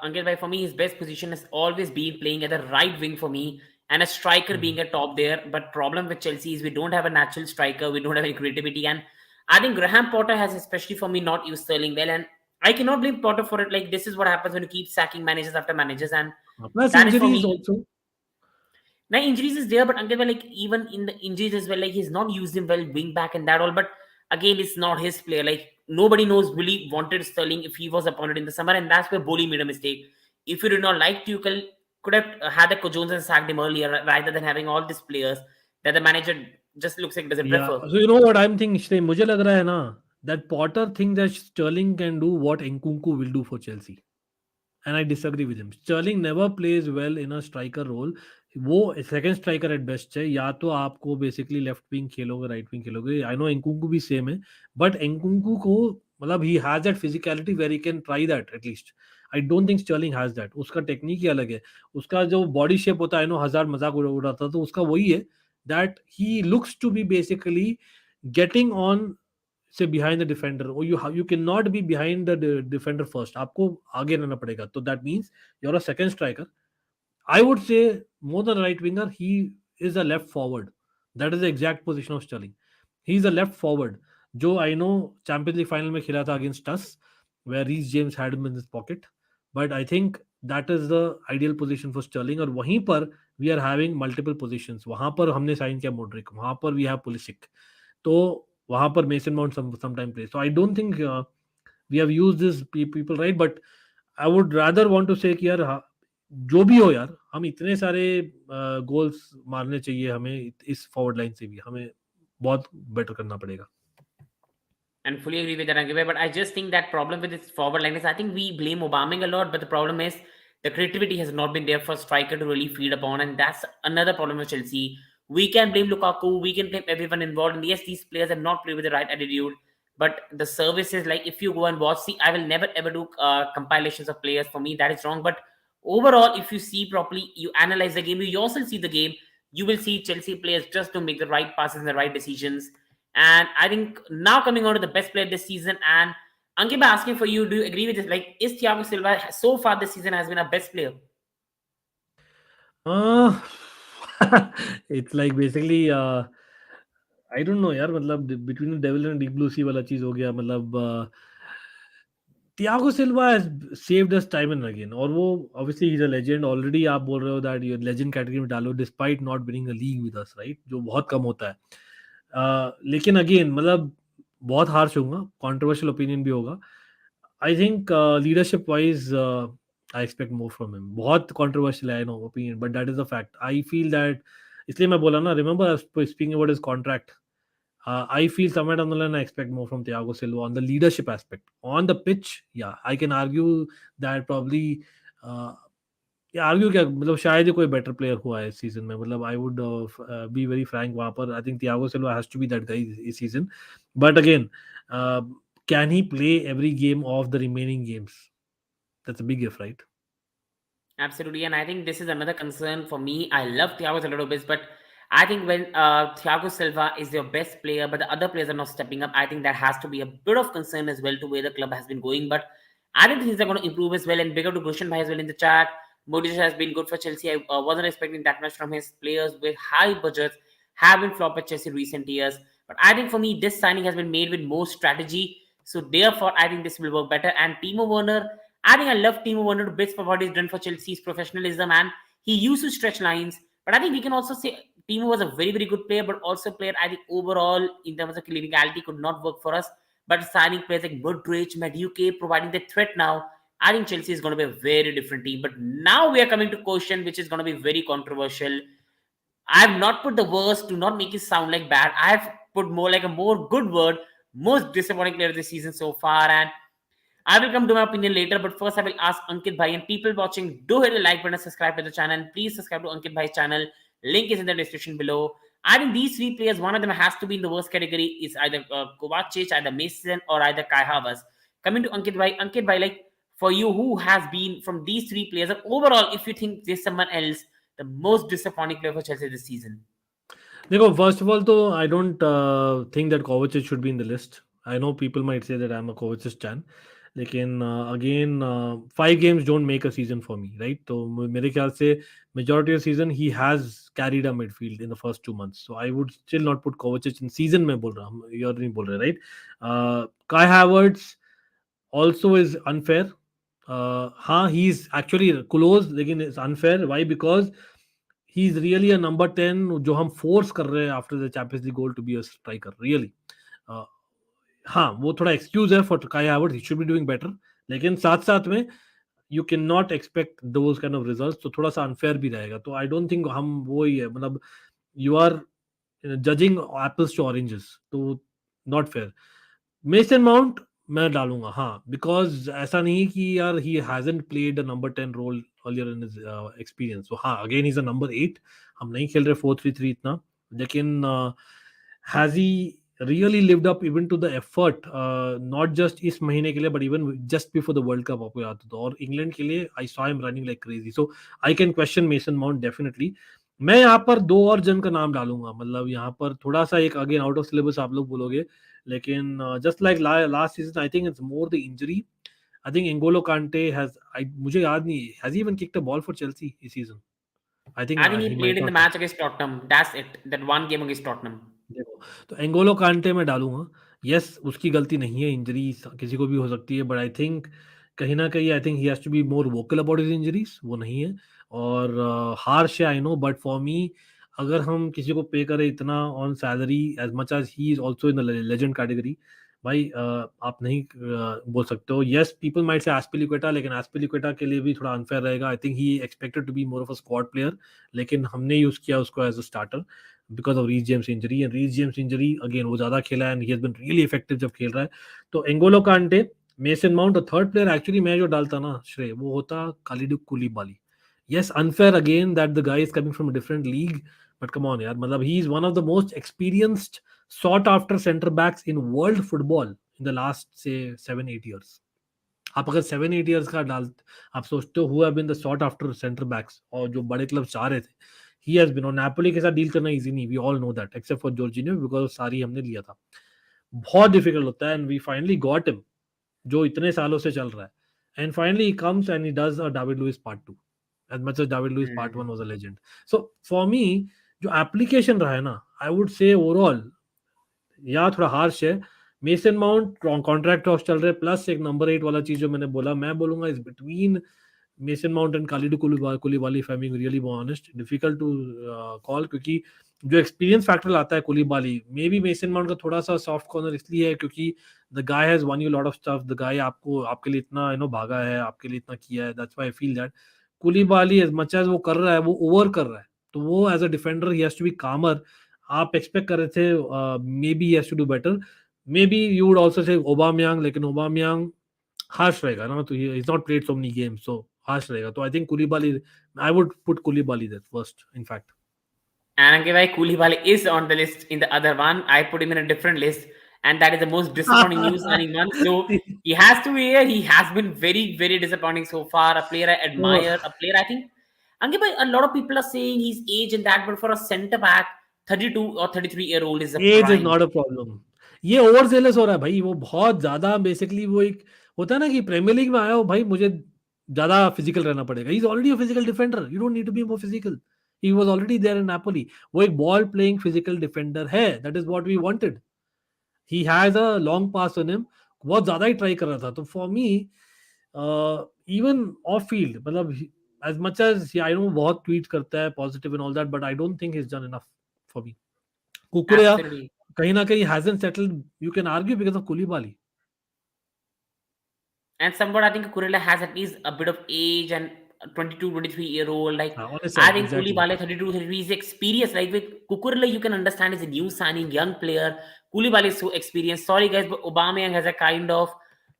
Ankit bhai, for me, his best position has always been playing at the right wing for me, and a striker being a top there. But problem with Chelsea is we don't have a natural striker, we don't have any creativity, and I think Graham Potter has, especially for me, not used Sterling well, and I cannot blame Potter for it. Like this is what happens when you keep sacking managers after managers, and
plus
that is for
injuries
me.
Also.
Now injuries is there, but Ankit, like even in the injuries as well, like he's not used him well, wing back and that all. But again, it's not his player. Like nobody knows Willie wanted Sterling if he was appointed in the summer, and that's where Bowley made a mistake. If you did not like Tuchel, could have had a Jones and sacked him earlier rather than having all these players that the manager just looks like doesn't
Yeah,
prefer.
so you know what I'm thinking, Shrey, मुझे लग रहा है ना, that Potter thinks that Sterling can do what Nkunku will do for Chelsea, and I disagree with him. Sterling never plays well in a striker role. वो second striker at best है, या तो आपको बेसिकली लेफ्ट विंग खेलोगे, right wing खेलोगे। I know एंकुंकू भी same है, but Nkunku को मतलब he has that physicality where he can try that at least. I don't think Sterling has that. उसका टेक्निक ही अलग है, उसका जो बॉडी शेप होता है, नो हजार मजाक उड़ाता, तो उसका वही है that he looks to be basically getting on से बिहाइंड द डिफेंडर, और you can not be behind the defender first, आपको आगे रहना पड़ेगा। तो that means you are a second striker. I would say more than right winger, he is a left forward. That is the exact position of Sterling. He is a left forward. जो I know Champions League final में खेला था against us, where Reece James had him in his pocket. But I think that is the ideal position for Sterling. और वहीं पर we are having multiple positions. वहाँ पर हमने साइन किया Modric, वहाँ पर we have Pulisic. तो वहाँ पर Mason Mount sometime plays. So I don't think we have used these people right, but I would rather want to say कि यार जो भी हो यार, हम इतने सारे गोल्स मारने चाहिए हमें, इस फॉरवर्ड लाइन से भी हमें बहुत बेटर करना पड़ेगा।
And fully agree with that, Ankit. But I just think that problem with this forward line is I think we blame Obaming a lot, but the problem is the creativity has not been there for striker to really feed upon, and that's another problem with Chelsea. We can blame Lukaku, we can blame everyone involved, and yes, these players have not played with the right attitude. But the services, like if you go and watch, see, I will never ever do compilations of players. For me, that is wrong. But overall, if you see properly, you analyze the game, you yourself see the game, you will see Chelsea players just to make the right passes and the right decisions. And I think now coming on to the best player this season, and Ankit, by asking for you, do you agree with this? Like, is Thiago Silva so far this season has been a best player?
uh, it's like basically I don't no यार मतलब between the devil and deep blue sea वाला चीज हो गया मतलब Thiago Silva has saved us time and again और वो obviously he's a legend already आप बोल रहे हो that ये legend category में डालो despite not winning a league with us right जो बहुत कम होता है लेकिन अगेन मतलब बहुत हार्श होगा कंट्रोवर्शियल ओपिनियन भी होगा I think leadership wise I expect more from him बहुत कंट्रोवर्शियल है I no opinion but that is a fact I feel that इसलिए मैं बोला ना remember speaking about his contract I feel somewhere down the line I expect more from Thiago Silva on the leadership aspect. On the pitch, yeah, I can argue that probably uh, या argue क्या मतलब शायद ही कोई better player हुआ है इस season में मतलब I would be very frank वहां पर I think Thiago Silva has to be that guy इस season but again can he play every game of the remaining games that's a big if right
Absolutely, and I think this is another concern for me. I love Thiago Silva a little bit, but I think when Thiago Silva is your best player, but the other players are not stepping up, I think that has to be a bit of concern as well to where the club has been going. But I think things are going to improve as well. And bigger to Gushan Bhai as well in the chat. Modric has been good for Chelsea. I wasn't expecting that much from his players with high budgets. Have been flop at Chelsea recent years. But I think for me, this signing has been made with more strategy. So therefore, I think this will work better. And Timo Werner, I think I love Timo Werner to bits for what he's done for Chelsea's professionalism, and he used to stretch lines. But I think we can also say Timo was a very, very good player, but also a player I think overall in terms of clinicality could not work for us. But signing players like Modric, Madueke, providing the threat now, I think Chelsea is going to be a very different team. But now we are coming to question which is going to be very controversial. I have not put the worst to not make it sound like bad. I have put more like a more good word, most disappointing player this season so far, and I will come to my opinion later, but first I will ask Ankit Bhai and people watching, do hit the like button and subscribe to the channel. And please subscribe to Ankit Bhai's channel. Link is in the description below. I think these three players, one of them has to be in the worst category. Is either Kovacic, either Mason, or either Kai Havertz. Coming to Ankit Bhai, like for you, who has been from these three players, or overall, if you think there's someone else, the most disappointing player for Chelsea this season?
देखो first of all तो I don't think that Kovacic should be in the list I know people might say that I am a Kovacic stan लेकिन again 5 games don't make a season for me right तो मेरे ख्याल से majority of season he has carried a midfield in the first 2 months so I would still not put Kovacic in season में बोल रहा हूँ ये और नहीं बोल रहे राइट काय हैवर्ट्स ऑल्सो इज अनफेयर हाँ ही इज एक्चुअली क्लोज लेकिन it's unfair why because he is really a number 10 जो हम फोर्स कर रहे हैं after the Champions League goal to be a striker really हाँ वो थोड़ा एक्सक्यूज है for Kai Havertz he should be doing better लेकिन साथ साथ में you can not expect those kind of results तो थोड़ा सा अनफेयर भी रहेगा तो आई डोंट थिंक हम वो ही है मतलब you are judging apples to oranges तो नॉट फेयर मेसन माउंट मैं डालूंगा हाँ बिकॉज ऐसा नहीं कि यार he hasn't played a number 10 role earlier in his experience so हाँ अगेन इज अ नंबर 8 हम नहीं खेल रहे 4-3-3 इतना लेकिन has he really lived up even to the effort not just इस महीने के लिए but even just before the World Cup आपको याद हो तो और इंग्लैंड के लिए I saw him running like crazy so I can question Mason Mount definitely मैं यहाँ पर दो और जन का नाम डालूंगा मतलब यहाँ पर थोड़ा सा एक अगेन आउट ऑफ सिलेबस आप लोग बोलोगे लेकिन just like last season I think it's more the injury I think N'Golo Kante has I मुझे याद नहीं has he even kicked a ball for Chelsea इस season I think
I think
he
he played
might
in the
not
match against Tottenham. That's it. That one game against Tottenham.
देखो तो N'Golo कांटे में डालूंगा yes उसकी गलती नहीं है इंजरी किसी को भी हो सकती है बट आई थिंक कहीं ना कहीं I think he has to be more vocal about his injuries वो नहीं है और हार्श है I know but for me अगर हम किसी को पे करें इतना on salary as much as he is also in the legend category भाई आप नहीं बोल सकते हो यस पीपल माइट से एस्पिलिक्वेटा लेकिन एस्पिलिक्वेटा के लिए भी थोड़ा अनफेयर रहेगा I think he expected to be more of a squad player लेकिन हमने यूज किया उसको as a starter because of Reece James injury and Reece James injury again वो ज्यादा खेला and he has been really effective जब खेल रहा है तो N'Golo Kante Mason Mount third player actually मैं जो डालता ना श्रेय वो होता Kalidou Koulibaly yes unfair again that the guy is coming from a different league but come on yaar matlab he is one of the most experienced sought after center backs in world football in the last से 7-8 years. आप अगर 7-8 years का डाल, आप सोचते हो who have been the sought after centre backs और जो बड़े क्लब चाह रहे थे, ही हैज बीन, और नेपोली के साथ डील करना इजी नहीं, we all know that, except for Jorginho because सारी हमने लिया था, बहुत डिफिकल्ट होता है, and we finally got him, जो इतने सालों से चल रहा है, and finally he comes and he does a David Luiz part 2, as much as David Luiz part 1
Hmm.
was a legend. So for me, जो एप्लीकेशन रहा है ना, आई वुड से ओवरऑल या थोड़ा हार्श है, मेसन माउंट कॉन्ट्रैक्ट टॉक्स चल रहे, प्लस एक नंबर 8 वाला चीज जो मैंने बोला, मैं बोलूंगा is between Mason Mount and Kalidou Koulibaly, if I am really honest, difficult to call, क्योंकि जो एक्सपीरियंस फैक्टर आता है Koulibaly, maybe Mason Mount का थोड़ा सा सॉफ्ट कॉर्नर इसलिए है क्योंकि the guy has won you lot of stuff, the guy आपको, आपके लिए इतना भागा है, आपके लिए इतना किया है, that's why I feel that Koulibaly as much as वो कर रहा है, वो ओवर कर रहा है, तो वो as a defender he has to be calmer, आप एक्सपेक्ट कर रहे थे maybe he has to do better, maybe you would also say Aubameyang, लेकिन ओबामयांग harsh रहेगा ना, तो he's not played so many games, so harsh रहेगा, तो I think Koulibaly, I would put Koulibaly there first, in fact.
And Ankit Koulibaly is on the list in the other one. I put him in a different list, and that is the most disappointing news signing one. So he has to be here. He has been very, very disappointing so far. A player I
Oh,
admire, a player I think. Ankit, a lot of people are saying his age and that, but for a centre back, 32 or 33-year-old is a
age is
prime.
not a problem. ये over zealous हो रहा है भाई, वो बहुत ज्यादा, basically वो एक होता है ना कि प्रीमियर लीग में आया हो भाई, मुझे ज्यादा फिजिकल रहना पड़ेगा, he is already a physical defender, you don't need to be more physical, he was already there in Napoli, वो एक बॉल प्लेइंग फिजिकल डिफेंडर है, that is what we wanted, he has a long pass on him, बहुत ज्यादा ही try कर रहा था, तो for me even off field, मतलब as much as I know बहुत ट्वीट करता है positive and all that, but I don't think he is done enough for me, कुकुरेया
Absolutely.
कहीं ना कहीं hasn't settled, you can argue because of Koulibaly.
And somewhat, I think Kurela has at least a bit of age and a 22, 23-year-old. Like,
On his
I
side,
think
exactly.
Koulibaly, 32, 33 is experienced. Like, with Kukurela, you can understand he's a new signing, young player. Koulibaly is so experienced. Sorry, guys, but Aubameyang has a kind of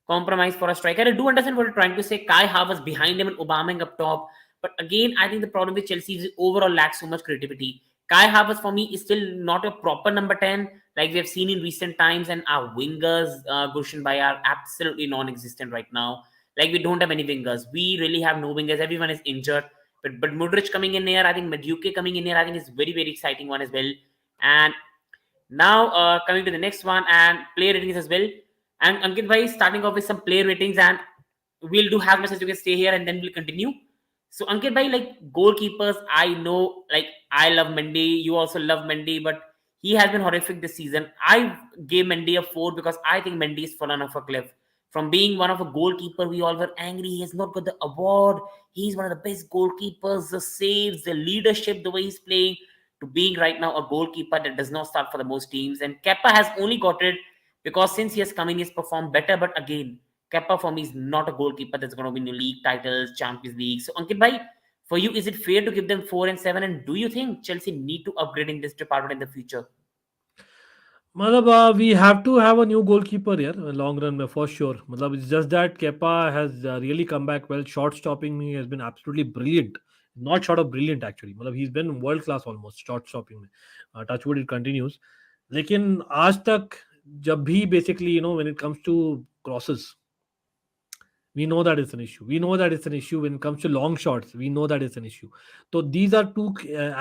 compromise for a striker. I do understand what you're trying to say. Kai Havertz behind him and Aubameyang up top. But again, I think the problem with Chelsea is overall lacks so much creativity. Kai Havertz, for me, is still not a proper number 10 like we have seen in recent times, and our wingers, Gulshan Bhai, are absolutely non-existent right now. Like we don't have any wingers. We really have no wingers. Everyone is injured. But Mudrich coming in here, I think Maduke coming in here, I think is very very exciting one as well. And now coming to the next one and player ratings as well. And Ankit bhai starting off with some player ratings, and we'll do as much as you can stay here and then we'll continue. So Ankit bhai, like goalkeepers, I know like I love Mendy, you also love Mendy, but he has been horrific this season. I gave Mendy a 4 because I think Mendy is fallen off a cliff. From being one of a goalkeeper, we all were angry. He has not got the award. He's one of the best goalkeepers. The saves, the leadership, the way he's playing, to being right now a goalkeeper that does not start for the most teams. And Kepa has only got it because since he has come in, he's performed better. But again, Kepa for me is not a goalkeeper that's going to win the league titles, Champions League. So Ankit bhai, for you, is it fair to give them 4 and 7? And do you think Chelsea need to upgrade in this department in the future?
मतलब we have to have a new goalkeeper here long run में for sure, मतलब it's just that Kepa has really come back well, shot stopping me has been absolutely brilliant, not short of brilliant actually, मतलब he's been world class almost shot stopping में, touchwood it continues, लेकिन आज तक जब भी basically when it comes to crosses, we know that it's an issue, we know that it's an issue when it comes to long shots, we know that it's an issue, so these are two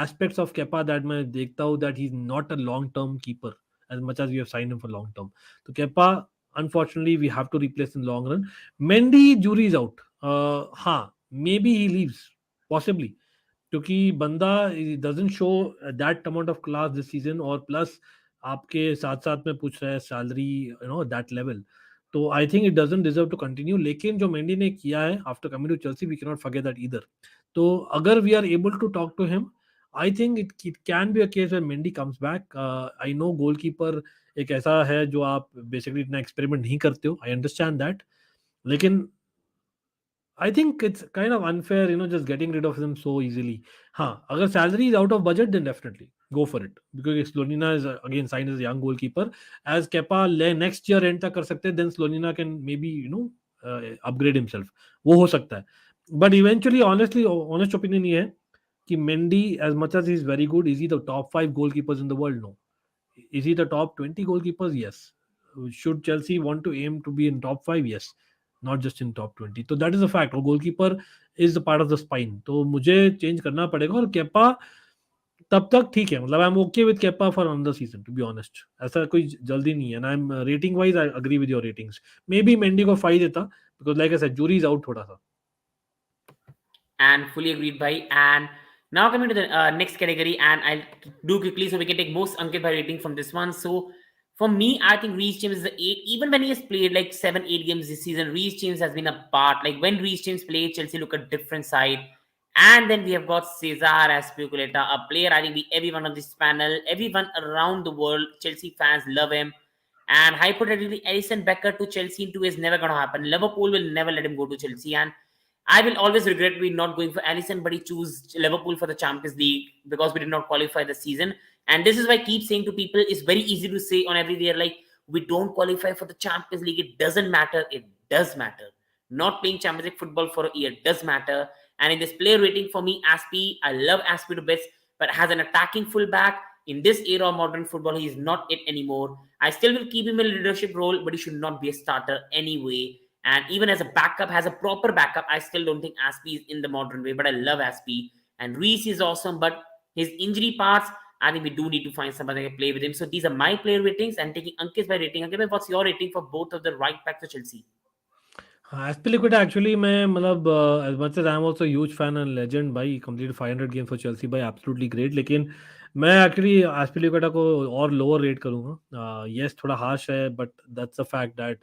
aspects of Kepa that मैं देखता हूँ that he's not a long term keeper as much as we have signed him for long term. So Kepa, unfortunately, we have to replace in the long run. Mendy, jury is out. हाँ, maybe he leaves, possibly. क्योंकि बंदा doesn't show that amount of class this season, और plus आपके साथ साथ में पूछ रहा है सैलरी दैट लेवल, तो I think it doesn't deserve to continue, लेकिन जो मेंडी ने किया है after coming to Chelsea, we can not forget that either, तो अगर we are able to talk to him, I think it can be a case when Mendy comes back, I know goalkeeper एक ऐसा है जो आप basically इतना experiment नहीं करते हो, आई अंडरस्टैंड दैट, लेकिन I think it's kind of unfair, just getting rid of them so easily. हाँ, अगर salary is out of budget, then definitely go for it. Because Slonina is again signed as a young goalkeeper. As Kepa next year end तक कर सकते हैं, then Slonina can maybe upgrade himself. वो हो सकता है. But eventually, honestly, honest opinion ये है कि Mendy, as much as he's very good, is he the top 5 goalkeepers in the world? No. Is he the top 20 goalkeepers? Yes. should Chelsea want to aim to be in top 5? Yes, not just in top 20. तो that is a fact. और goalkeeper is the part of the spine. तो मुझे change करना पड़ेगा और Kepa तब तक ठीक है, मतलब I am okay with Kepa for another season to be honest, ऐसा कोई जल्दी नहीं है ना। I am rating wise I agree with your ratings, maybe Mendy को 5 देता because like I said jury is out थोड़ा सा।
And fully agreed, bhai. And now coming to the next category, and I'll do quickly so we can take most Ankit by rating from this one. So for me, I think Reece James is the eight. Even when he has played like 7, 8 games this season, Reece James has been a part. Like when Reece James played, Chelsea look a different side. And then we have got Cesar Azpilicueta, a player I think everyone on this panel, everyone around the world, Chelsea fans love him. And hypothetically, Alisson Becker to Chelsea in 2 is never going to happen. Liverpool will never let him go to Chelsea. And I will always regret we not going for Alisson, but he chose Liverpool for the Champions League because we did not qualify the season. And this is why I keep saying to people, it's very easy to say on every year, like, we don't qualify for the Champions League. It doesn't matter. It does matter. Not playing Champions League football for a year does matter. And in this player rating for me, Aspi, I love Aspi to bits, but as an attacking fullback, in this era of modern football, he is not it anymore. I still will keep him in a leadership role, but he should not be a starter anyway. And even as a backup, has a proper backup, I still don't think Aspi is in the modern way, but I love Aspi. And Reece is awesome, but his injury parts, I think we do need to find somebody that can play with him. So these are my player ratings and taking Ankit by rating. Ankit, what's your rating for both of the right backs for Chelsea?
हाँ, एस्पिलिक्विटा actually मैं मतलब as much as I am also huge fan and legend भाई, complete 500 games for Chelsea भाई, absolutely great. लेकिन मैं actually Azpilicueta को और lower rate करूंगा। यस थोड़ा हार्श है but that's a fact that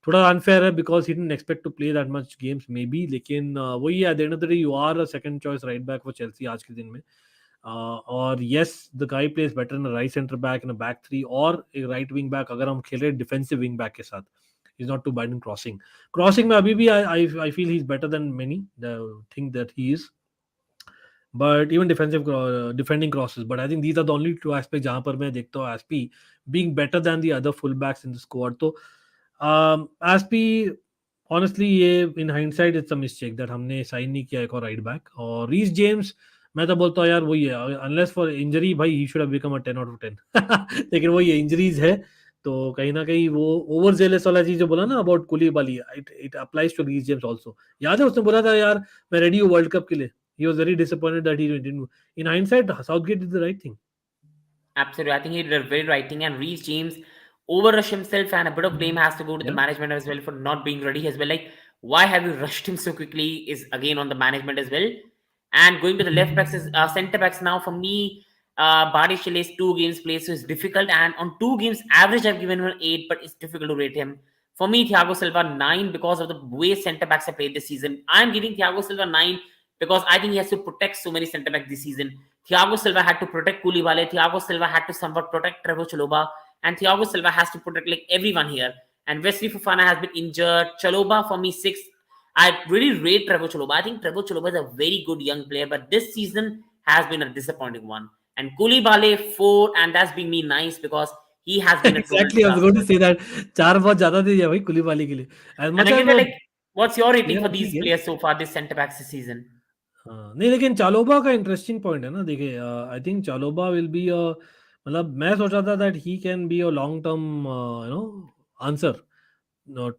थोड़ा अनफेयर है because he didn't expect to play that much games maybe. लेकिन वही है, at the end of the day you are a second choice right back for Chelsea आज के दिन में। और yes the guy plays better in right centre back in back three और एक राइट विंग बैक अगर हम खेल रहे डिफेंसिव विंग बैक के साथ। Is not too bad in crossing. Crossing में अभी भी I feel he is better than many think that he is, but even defending crosses. But I think these are the only two aspects जहाँ पर मैं देखता हूँ SP being better than the other fullbacks in the squad. तो SP honestly ये in hindsight it's a mistake that हमने sign नहीं किया एक और राइट बैक। और रीस जेम्स मैं तो बोलता हूँ यार वही है, अनलेस फॉर इंजरी भाई he should have become a 10 out of 10 लेकिन वही है, इंजरीज है तो कहीं ना कहीं वो ओवर जेलस वाला चीज जो बोला ना about Koulibaly, it applies to Reece James also. याद है उसने बोला था यार मैं रेडी हूँ वर्ल्ड कप के लिए, he was very disappointed that he didn't. In hindsight, Southgate did the right thing.
Absolutely. I think he did a very right thing. And Reece James overrushed himself, and a bit of blame has to go to the
Yeah.
management as well for not being ready as well. Like, why have you rushed him so quickly is again on the management as well. And going to the left backs, center backs now for me, Barish Chile's 2 games played, so it's difficult. And on 2 games, average I've given him an 8, but it's difficult to rate him. For me, Thiago Silva 9 because of the way center backs have played this season. I'm giving Thiago Silva 9 because I think he has to protect so many center backs this season. Thiago Silva had to protect Koulibaly. Thiago Silva had to somewhat protect Trevor Chalobah. And Thiago Silva has to protect like everyone here. And Wesley Fofana has been injured. Chalobah for me 6. I really rate Trevor Chalobah. I think Trevor Chalobah is a very good young player, but this season has been a disappointing one. And Koulibaly 4, and that's been me nice because he has been a total
Exactly, I was going to
disaster.
say that चार बहुत ज्यादा दे दिया भाई कुलीबाली के लिए, as
And
much as
again,
वो
like, what's your rating for
player
these
ठीक है।
players so far, this centre backs this season?
हाँ, नहीं लेकिन चालोबा का इंटरेस्टिंग पॉइंट है ना, देखिए आई थिंक चालोबा विल बी अ, मतलब मैं सोचा था that he can be a long term you know answer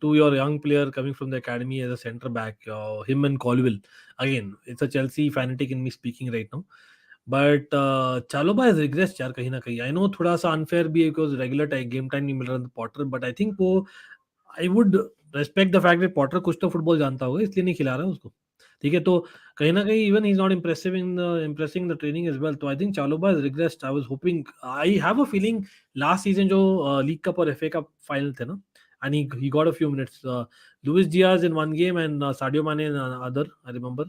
to your young player coming from the academy as a center back, him and Colville. Again, it's a Chelsea fanatic in me speaking right now. But Chalobah has regressed यार कहीं ना कहीं। I know थोड़ा सा unfair भी है because regular game time नहीं मिल रहा था पॉटर, but I think वो I would respect the fact that Potter कुछ तो फुटबॉल जानता होगा इसलिए नहीं खिला रहा है उसको। ठीक है, तो कहीं ना कहीं even he is not impressive in impressing the training as well. तो I think Chalobah is regressed. I was hoping, I have a feeling last season जो लीग कप और एफए कप फाइनल थे ना, and he got a few minutes. Luis Diaz in one game and Sadio Mane in another. I remember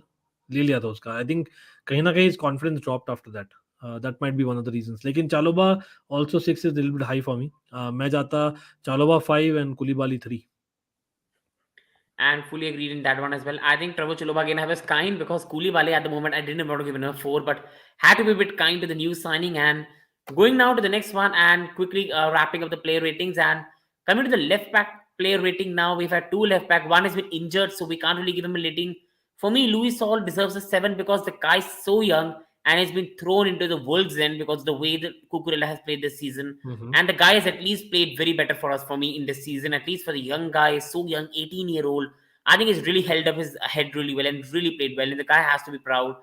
ले लिया था उसका। I think कहीं ना कहीं his confidence dropped after that. That might be one of the reasons. लेकिन चालोबा also 6 is a little bit high for me. मैं जाता चालोबा 5 and Koulibaly 3.
And fully agreed in that one as well. I think Trevor Chalobah again was kind because Koulibaly at the moment I didn't want to give him a 4, but had to be a bit kind to the new signing. And going now to the next one and quickly wrapping up the player ratings and coming to the left back player rating now. We've had 2 left back. One has been injured, so we can't really give him a rating. For me, Louis Saul deserves a 7 because the guy is so young and he's been thrown into the Wolves then because the way that Cucurella has played this season.
Mhm.
And the guy has at least played very better for us, for me, in this season, at least for the young guy, so young, 18-year-old. I think he's really held up his head really well and really played well, and the guy has to be proud.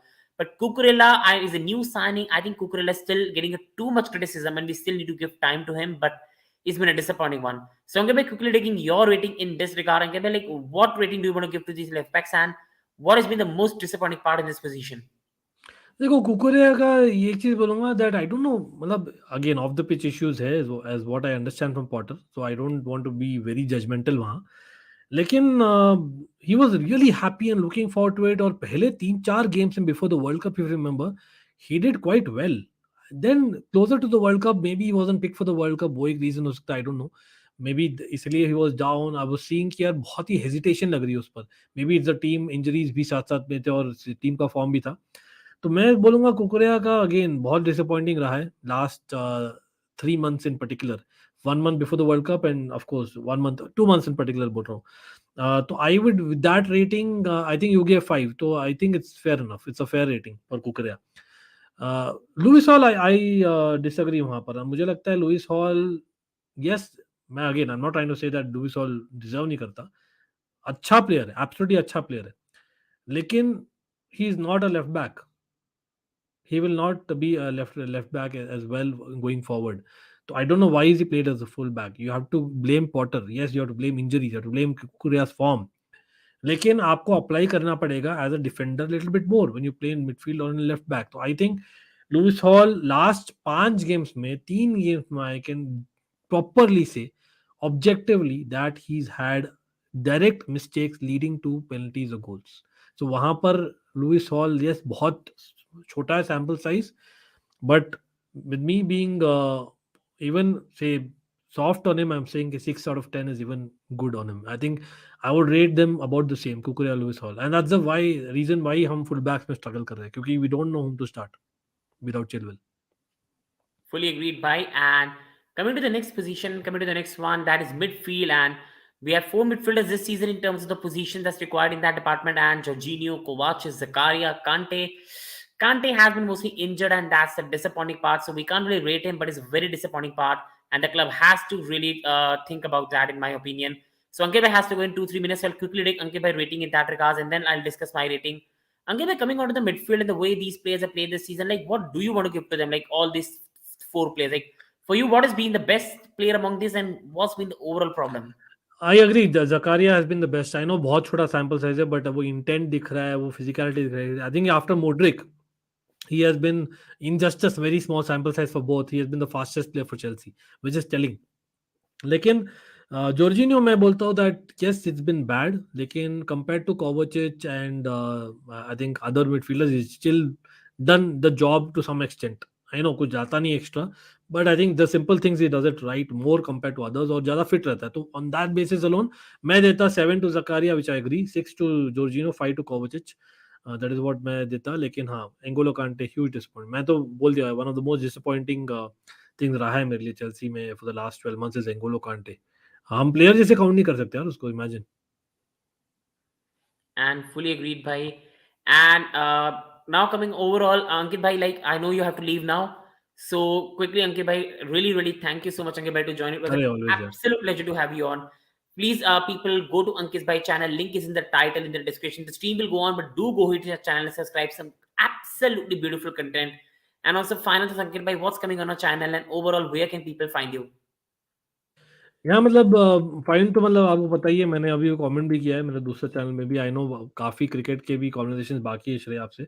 But Cucurella is a new signing. I think Cucurella is still getting too much criticism, and we still need to give time to him. But it's been a disappointing one. So I'm going to be quickly taking your rating in this regard. And like, what rating do you want to give to these left backs, and what has been the most disappointing part in this position?
देखो कुकुरेया का ये एक चीज़ बोलूँगा that I don't know मतलब again off the pitch issues है as what I understand from Potter so I don't want to be very judgmental वहाँ लेकिन he was really happy and looking forward to it और पहले 3-4 games in before the World Cup if you remember he did quite well then closer to the World Cup maybe he wasn't pick for the World cup वो एक reason हो सकता है I don't know maybe इसलिए he was down I was seeing कि यार बहुत ही hesitation लग रही है उस पर may be it's the team injuries भी साथ साथ में थे और टीम का फॉर्म भी था तो मैं बोलूँगा कुकुरेया का अगेन बहुत डिसअपॉइंटिंग रहा है last 3 months in particular 1 month before the World Cup and of course 1 month 2 months in particular बोल रहा हूँ तो I would with that rating I think you gave 5 तो I think it's fair enough it's a fair rating for Cucurella Lewis Hall I disagree वहाँ पर मुझे लगता है लुइस हॉल यस मैं again I am not trying to say that Lewis Hall deserve नहीं करता अच्छा प्लेयर है एब्सोल्युटली अच्छा प्लेयर है लेकिन ही is not a left back he will not be a left back as well going forward. So I don't know why is he played as a full back. You have to blame Potter. Yes, you have to blame injuries. You have to blame Kuria's form. लेकिन आपको apply करना पड़ेगा as a defender little bit more when you play in midfield और in left back तो I think Lewis Hall last 5 games में 3 games में I can properly say objectively that he is had direct mistakes leading to penalties और goals so वहां पर Lewis Hall yes बहुत छोटा है sample size but with me being even say soft on him I'm saying a 6 out of 10 is even good on him I think I would rate them about the same Kukurea Lewis Hall and that's the why reason why हम fullbacks में struggle कर रहे हैं क्योंकि we don't know whom to start without Chilwell.
Fully agreed by. And coming to the next position, coming to the next one, that is midfield. And we have four midfielders this season in terms of the position that's required in that department. And Jorginho, Kovacic, Zakaria, Kante. Kante has been mostly injured, and that's the disappointing part. So we can't really rate him, but it's a very disappointing part. And the club has to really think about that, in my opinion. So Ankit has to go in 2-3 minutes. I'll quickly take Ankit rating in that regards, and then I'll discuss my rating. Ankit, coming on to the midfield and the way these players have played this season, like what do you want to give to them? Like all these four players, like for you, what has been the best player among this, and what's been the overall problem?
I agree Zakaria has been the best I know बहुत छोटा sample size है but वो intent दिख रहा है वो physicality दिख रहा है I think after Modric he has been in just a very small sample size for both he has been the fastest player for Chelsea which is telling लेकिन जॉर्जिनियो मैं बोलता हूँ that yes it's been bad लेकिन compare to Kovacic and I think other midfielders is still done the job to some extent I know कुछ जाता नहीं extra but I think the simple things he does it right more compare to others और ज्यादा fit रहता है तो on that basis alone मैं देता 7 to Zakaria which I agree 6 to Jorginho 5 to Kovacic that is what मैं देता लेकिन हाँ एंगोलो कांटे ह्यूज डिसअपॉइंट मैं तो बोल दिया one of the most disappointing thing रहा है मेरे लिए चेल्सी में for the last 12 months is N'Golo Kante हम प्लेयर जैसे काउंट नहीं कर सकते यार उसको imagine
And fully agreed, bhai. And now coming overall, Ankit bhai, like I know you have to leave now. So quickly, Ankit bhai, really, really thank you so much, Ankit bhai, to join. It was an
अरे always यार
absolute pleasure to have you on. Please, people, go to Ankit's bhai channel. Link is in the title, in the description. The stream will go on, but do go hit his channel and subscribe. Some absolutely beautiful content. And also, final to Ankit bhai, what's coming on our channel, and overall, where can people find you?
यहाँ मतलब fine तो मतलब आपको पता ही है मैंने अभी comment भी किया है मेरे दूसरे चैनल में भी आई नो काफ़ी क्रिकेट के भी कॉन्वर्सेशन बाकी है श्रेय आपसे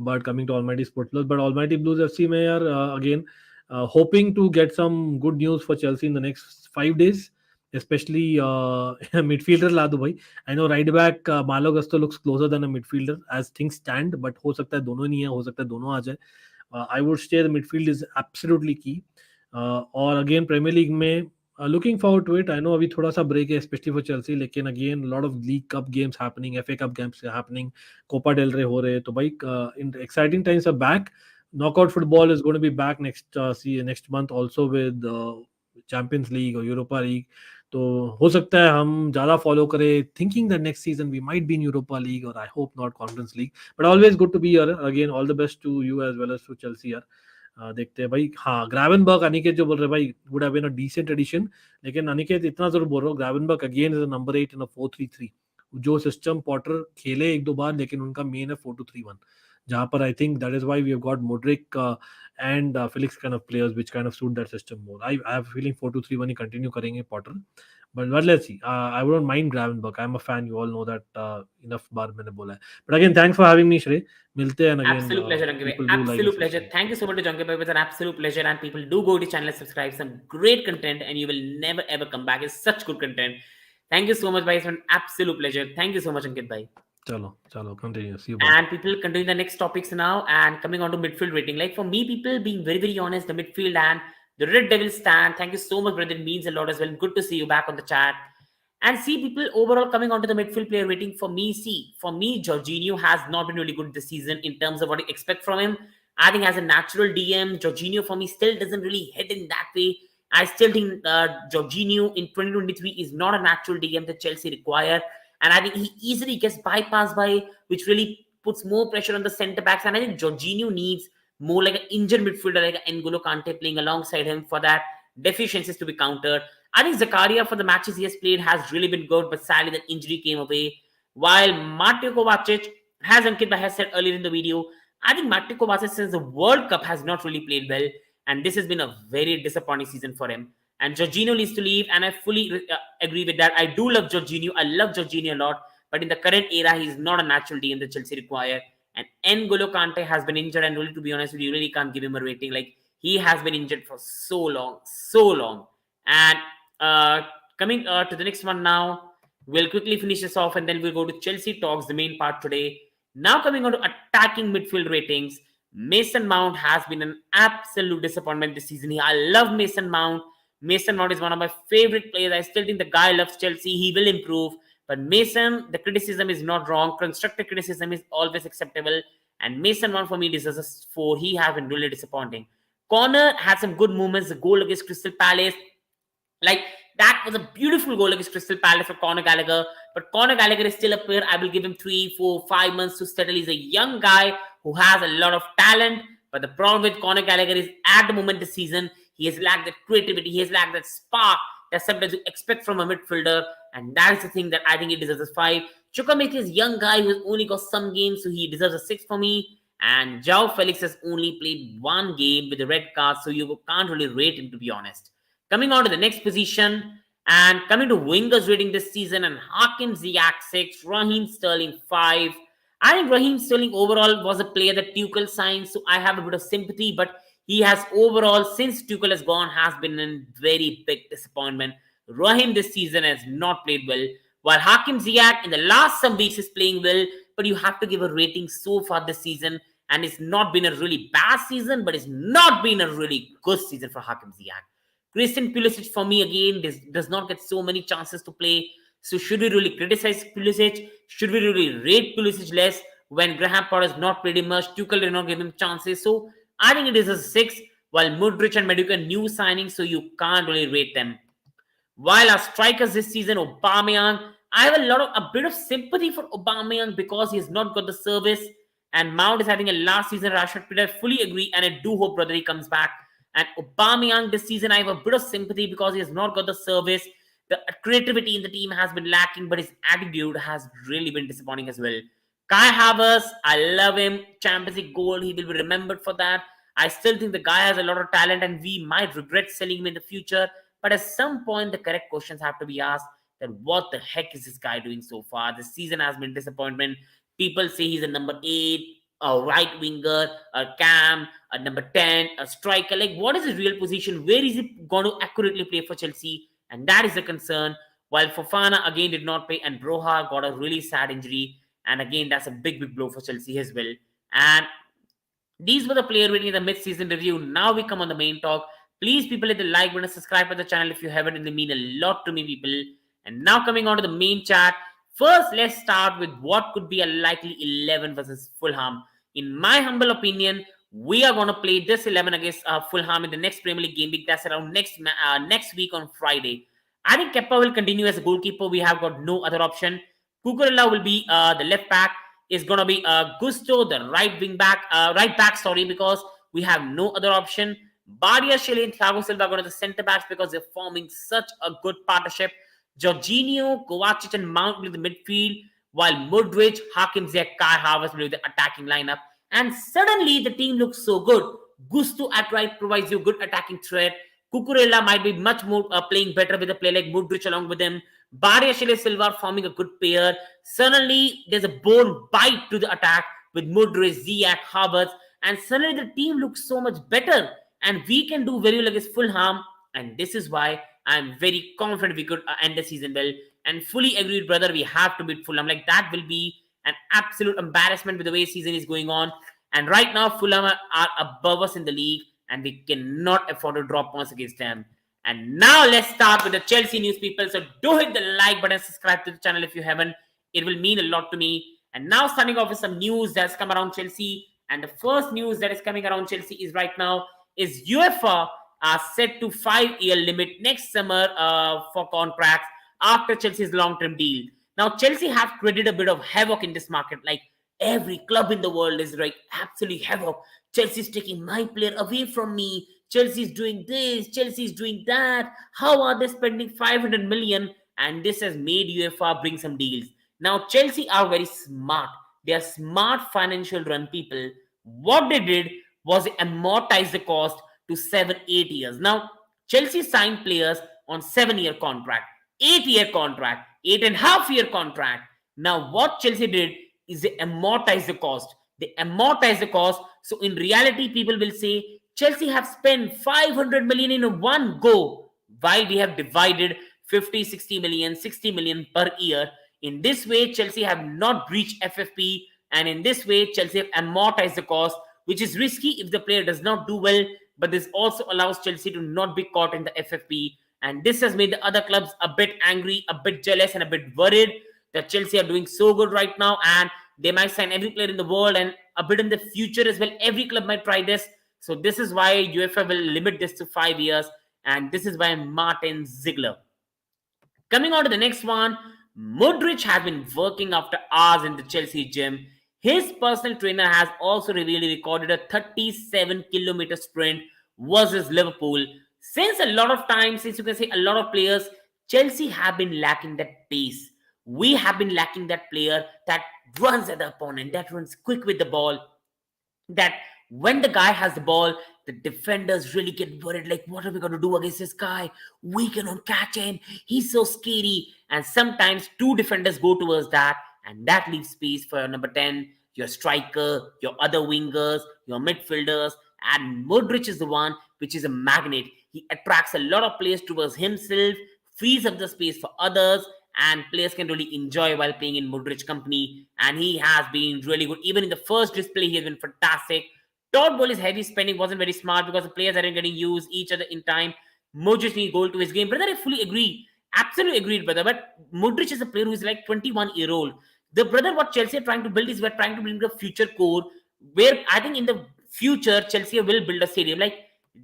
but coming to Almighty Sports Plus but Almighty Blues FC में यार again hoping to get some good news for Chelsea in the next 5 days specially midfielder ला दो भाई I know right back Malo Gusto looks closer than a midfielder as things stand but हो सकता है दोनों नहीं है हो सकता है दोनों आ जाए I would stay the midfield is absolutely की और अगेन प्रीमियर लीग में looking forward to it. I know अभी थोड़ा सा break है especially for Chelsea लेकिन again a lot of League Cup games happening, FA Cup games happening, Copa del Rey हो रहे तो भाई in exciting times are back. Knockout football is going to be back next next month also with Champions League or Europa League. तो हो सकता है हम ज़्यादा फॉलो करें, thinking that next season we might be in Europa League और I hope not Conference League, but always good to be here again. All the best to you as well as to Chelsea यार। देखते हैं भाई। हाँ, ग्रावेनबर्ग, अनिकेत जो बोल रहे हैं भाई, would have been a decent addition. लेकिन अनिकेत इतना जरूर बोल रहा हूँ, Gravenberch again is number 8 in a 4-3-3। जो सिस्टम पॉटर खेले एक दो बार, लेकिन उनका मेन है 4-2-3-1, जहाँ पर I think that is why we have got Modric and Felix kind of players which kind of suit that system more. I have feeling 4-2-3-1 ही कंटिन्यू करेंगे Potter. But let's see. I wouldn't mind Gravenberg. I'm a fan. You all know that enough बार मैंने बोला है. But again, thanks for having me, Shrey. मिलते हैं again.
Absolute pleasure, Ankit.
People do like and
Absolute pleasure.
subscribe.
Thank you so much to Ankit. It was an absolute pleasure. And people do go to channel and subscribe. Some great content, and you will never ever come back. It's such good content. Thank you so much, bhai. It's an absolute pleasure. Thank you so much, Ankit, bhai.
चलो चलो continue. See you, bye.
And people continue the next topics now. And coming on to midfield rating. Like for me, people being very, very honest, the midfield and the Red Devil stand. Thank you so much, brother. It means a lot as well. Good to see you back on the chat. And see, people overall coming onto the midfield player rating for me. See, for me, Jorginho has not been really good this season in terms of what I expect from him. I think as a natural DM, Jorginho for me still doesn't really hit in that way. I still think Jorginho in 2023 is not a natural DM that Chelsea require. And I think he easily gets bypassed by, which really puts more pressure on the centre backs. And I think Jorginho needs more like an injured midfielder like N'Golo Kante playing alongside him for that deficiencies to be countered. I think Zakaria for the matches he has played has really been good, but sadly that injury came away. While Mateo Kovacic, as Ankit has said earlier in the video, I think Mateo Kovacic since the World Cup has not really played well, and this has been a very disappointing season for him. And Jorginho needs to leave, and I fully agree with that. I do love Jorginho. I love Jorginho a lot, but in the current era, he's not a natural DM that Chelsea require. And N'Golo Kante has been injured, and really, to be honest with you, really can't give him a rating. Like he has been injured for so long, so long. And uh, coming to the next one now, we'll quickly finish this off and then we'll go to Chelsea talks, the main part today. Now coming on to attacking midfield ratings, Mason Mount has been an absolute disappointment this season. I love Mason Mount. Mason Mount is one of my favorite players. I still think the guy loves Chelsea. He will improve. But Mason, the criticism is not wrong. Constructive criticism is always acceptable. And Mason Mount for me deserves a 4. He has been really disappointing. Connor had some good moments. The goal against Crystal Palace, like that was a beautiful goal against Crystal Palace for Conor Gallagher. But Conor Gallagher is still a player. I will give him 3, 4, 5 months to settle. He's a young guy who has a lot of talent. But the problem with Conor Gallagher is at the moment this season, he has lacked that creativity. He has lacked that spark that sometimes you expect from a midfielder. And that is the thing that I think he deserves a 5. Chukwuemeka is a young guy who has only got some games, so he deserves a 6 for me. And Joao Felix has only played 1 game with the red card, so you can't really rate him, to be honest. Coming on to the next position and coming to wingers rating this season, and Hakim Ziyech 6, Raheem Sterling 5. I think Raheem Sterling overall was a player that Tuchel signed, so I have a bit of sympathy, but he has overall, since Tuchel has gone, has been a very big disappointment. Raheem this season has not played well, while Hakim Ziyech in the last some weeks is playing well, but you have to give a rating so far this season, and it's not been a really bad season, but it's not been a really good season for Hakim Ziyech. Christian Pulisic for me again does not get so many chances to play. So should we really criticize Pulisic? Should we really rate Pulisic less when Graham Potter has not played him much? Tuchel did not give him chances. So I think it is a 6, while Mudryk and Maduka new signings, so you can't really rate them. While our strikers this season, Aubameyang, I have a bit of sympathy for Aubameyang because he has not got the service, and Mount is having a last season Rashford period. I fully agree, and I do hope brother he comes back. And Aubameyang this season, I have a bit of sympathy because he has not got the service. The creativity in the team has been lacking, but his attitude has really been disappointing as well. Kai Havertz, I love him. Champions League goal, he will be remembered for that. I still think the guy has a lot of talent, and we might regret selling him in the future. But at some point, the correct questions have to be asked that what the heck is this guy doing so far? The season has been disappointment. People say he's a number 8, a right winger, a cam, a number 10, a striker. Like, what is his real position? Where is he going to accurately play for Chelsea? And that is a concern. While Fofana again did not play, and Broha got a really sad injury. And again, that's a big, big blow for Chelsea as well. And these were the player rating in the mid-season review. Now we come on the main talk. Please, people, hit the like button, subscribe to the channel if you haven't. It will mean a lot to me, people. And now coming on to the main chat. First, let's start with what could be a likely 11 versus Fulham. In my humble opinion, we are going to play this 11 against Fulham in the next Premier League game week. That's around next week on Friday. I think Kepa will continue as a goalkeeper. We have got no other option. Cucurella will be the left back. Is gonna be Gusto, the right back. Sorry, because we have no other option. Badia, Shelley, and Thiago Silva are going to the centre backs because they're forming such a good partnership. Jorginho, Kovacic, and Mount will be the midfield, while Mudryk, Hakim Ziyech, Kai Havertz will be the attacking lineup. And suddenly the team looks so good. Gusto at right provides you good attacking threat. Cucurella might be much more playing better with a player like Mudryk along with him. Badia, Shelley, Silva forming a good pair. Suddenly there's a bone bite to the attack with Mudryk, Ziyech, Havertz, and suddenly the team looks so much better. And we can do very well against Fulham, and this is why I'm very confident we could end the season well. And fully agreed, brother. We have to beat Fulham. Like that will be an absolute embarrassment with the way season is going on. And right now, Fulham are above us in the league, and we cannot afford to drop points against them. And now let's start with the Chelsea news, people. So do hit the like button, subscribe to the channel if you haven't. It will mean a lot to me. And now starting off with some news that's come around Chelsea. And the first news that is coming around Chelsea is right now is UEFA are set to 5-year limit next summer for contracts after Chelsea's long-term deal. Now, Chelsea have created a bit of havoc in this market. Like every club in the world is like absolutely havoc. Chelsea's taking my player away from me. Chelsea's doing this. Chelsea's doing that. How are they spending 500 million? And this has made UEFA bring some deals. Now, Chelsea are very smart. They are smart financial run people. What they did was amortize the cost to 7-8 years. Now, Chelsea signed players on 7-year contract, 8-year contract, 8.5-year contract. Now, what Chelsea did is they amortize the cost. They amortize the cost. So, in reality, people will say Chelsea have spent 500 million in one go, while we have divided 50, 60 million, 60 million per year. In this way, Chelsea have not breached FFP, and in this way, Chelsea have amortized the cost, which is risky if the player does not do well, but this also allows Chelsea to not be caught in the FFP. And this has made the other clubs a bit angry, a bit jealous, and a bit worried that Chelsea are doing so good right now, and they might sign every player in the world, and a bit in the future as well. Every club might try this. So this is why UEFA will limit this to 5 years, and this is by Martin Ziegler. Coming on to the next one, Mudryk has been working after hours in the Chelsea gym. His personal trainer has also revealed he recorded a 37-kilometer sprint versus Liverpool. Since a lot of times, since you can say a lot of players, Chelsea have been lacking that pace. We have been lacking that player that runs at the opponent, that runs quick with the ball, that when the guy has the ball, the defenders really get worried, like, what are we going to do against this guy? We cannot catch him. He's so scary. And sometimes two defenders go towards that, and that leaves space for your number 10, your striker, your other wingers, your midfielders. And Mudryk is the one which is a magnet. He attracts a lot of players towards himself, frees up the space for others, and players can really enjoy while playing in Mudryk company. And he has been really good. Even in the first display, he has been fantastic. Todd Bowley's heavy spending wasn't very smart because the players aren't getting used each other in time. Mudryk needs goal to his game. Brother, I fully agree. Absolutely agreed, brother. But Mudryk is a player who is like 21-year-old. The brother, what Chelsea are trying to build is we're trying to build a future core where I think in the future, Chelsea will build a stadium. Like,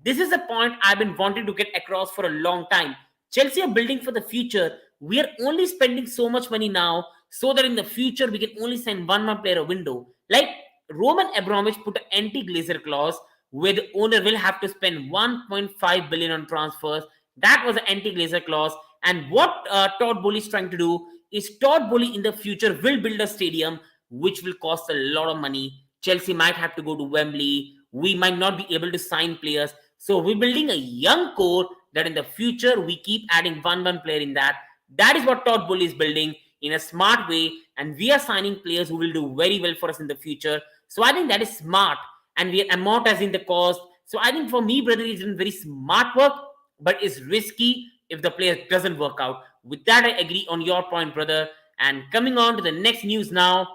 this is a point I've been wanting to get across for a long time. Chelsea are building for the future. We are only spending so much money now so that in the future we can only sign one player a window. Like, Roman Abramovich put an anti-glazer clause where the owner will have to spend 1.5 billion on transfers. That was an anti-glazer clause. And what Todd Bowley is trying to do is Todd Bowley in the future will build a stadium which will cost a lot of money. Chelsea might have to go to Wembley. We might not be able to sign players. So we're building a young core that in the future we keep adding one player in that. That is what Todd Bowley is building in a smart way. And we are signing players who will do very well for us in the future. So I think that is smart, and we are amortizing the cost. So I think for me, brother, it's very smart work, but it's risky if the player doesn't work out. With that, I agree on your point, brother. And coming on to the next news now,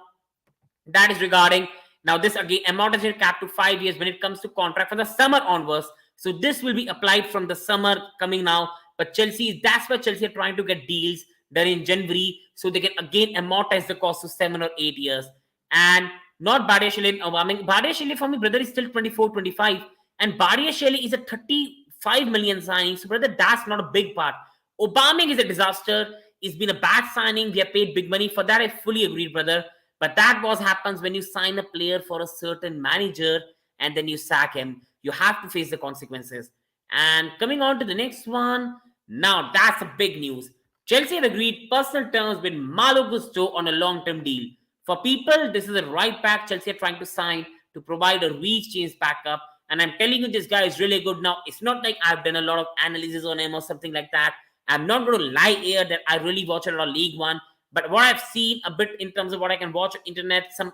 that is regarding now this again amortization cap to 5 years when it comes to contract for the summer onwards. So this will be applied from the summer coming now. But that's why Chelsea are trying to get deals done in January so they can again amortize the cost to 7 or 8 years. And not Badiashile. I mean, Badiashile for me, brother, is still 24, 25. And Badiashile is a 35 million signing. So, brother, that's not a big part. Aubameyang is a disaster. It's been a bad signing. We have paid big money for that. I fully agree, brother. But that was happens when you sign a player for a certain manager and then you sack him. You have to face the consequences. And coming on to the next one, now that's a big news. Chelsea have agreed personal terms with Malo Gusto on a long-term deal. For people, this is a right back Chelsea are trying to sign to provide a reach change backup. And I'm telling you, this guy is really good. Now, it's not like I've done a lot of analysis on him or something like that. I'm not going to lie here that I really watch a lot of League One. But what I've seen a bit in terms of what I can watch on internet, some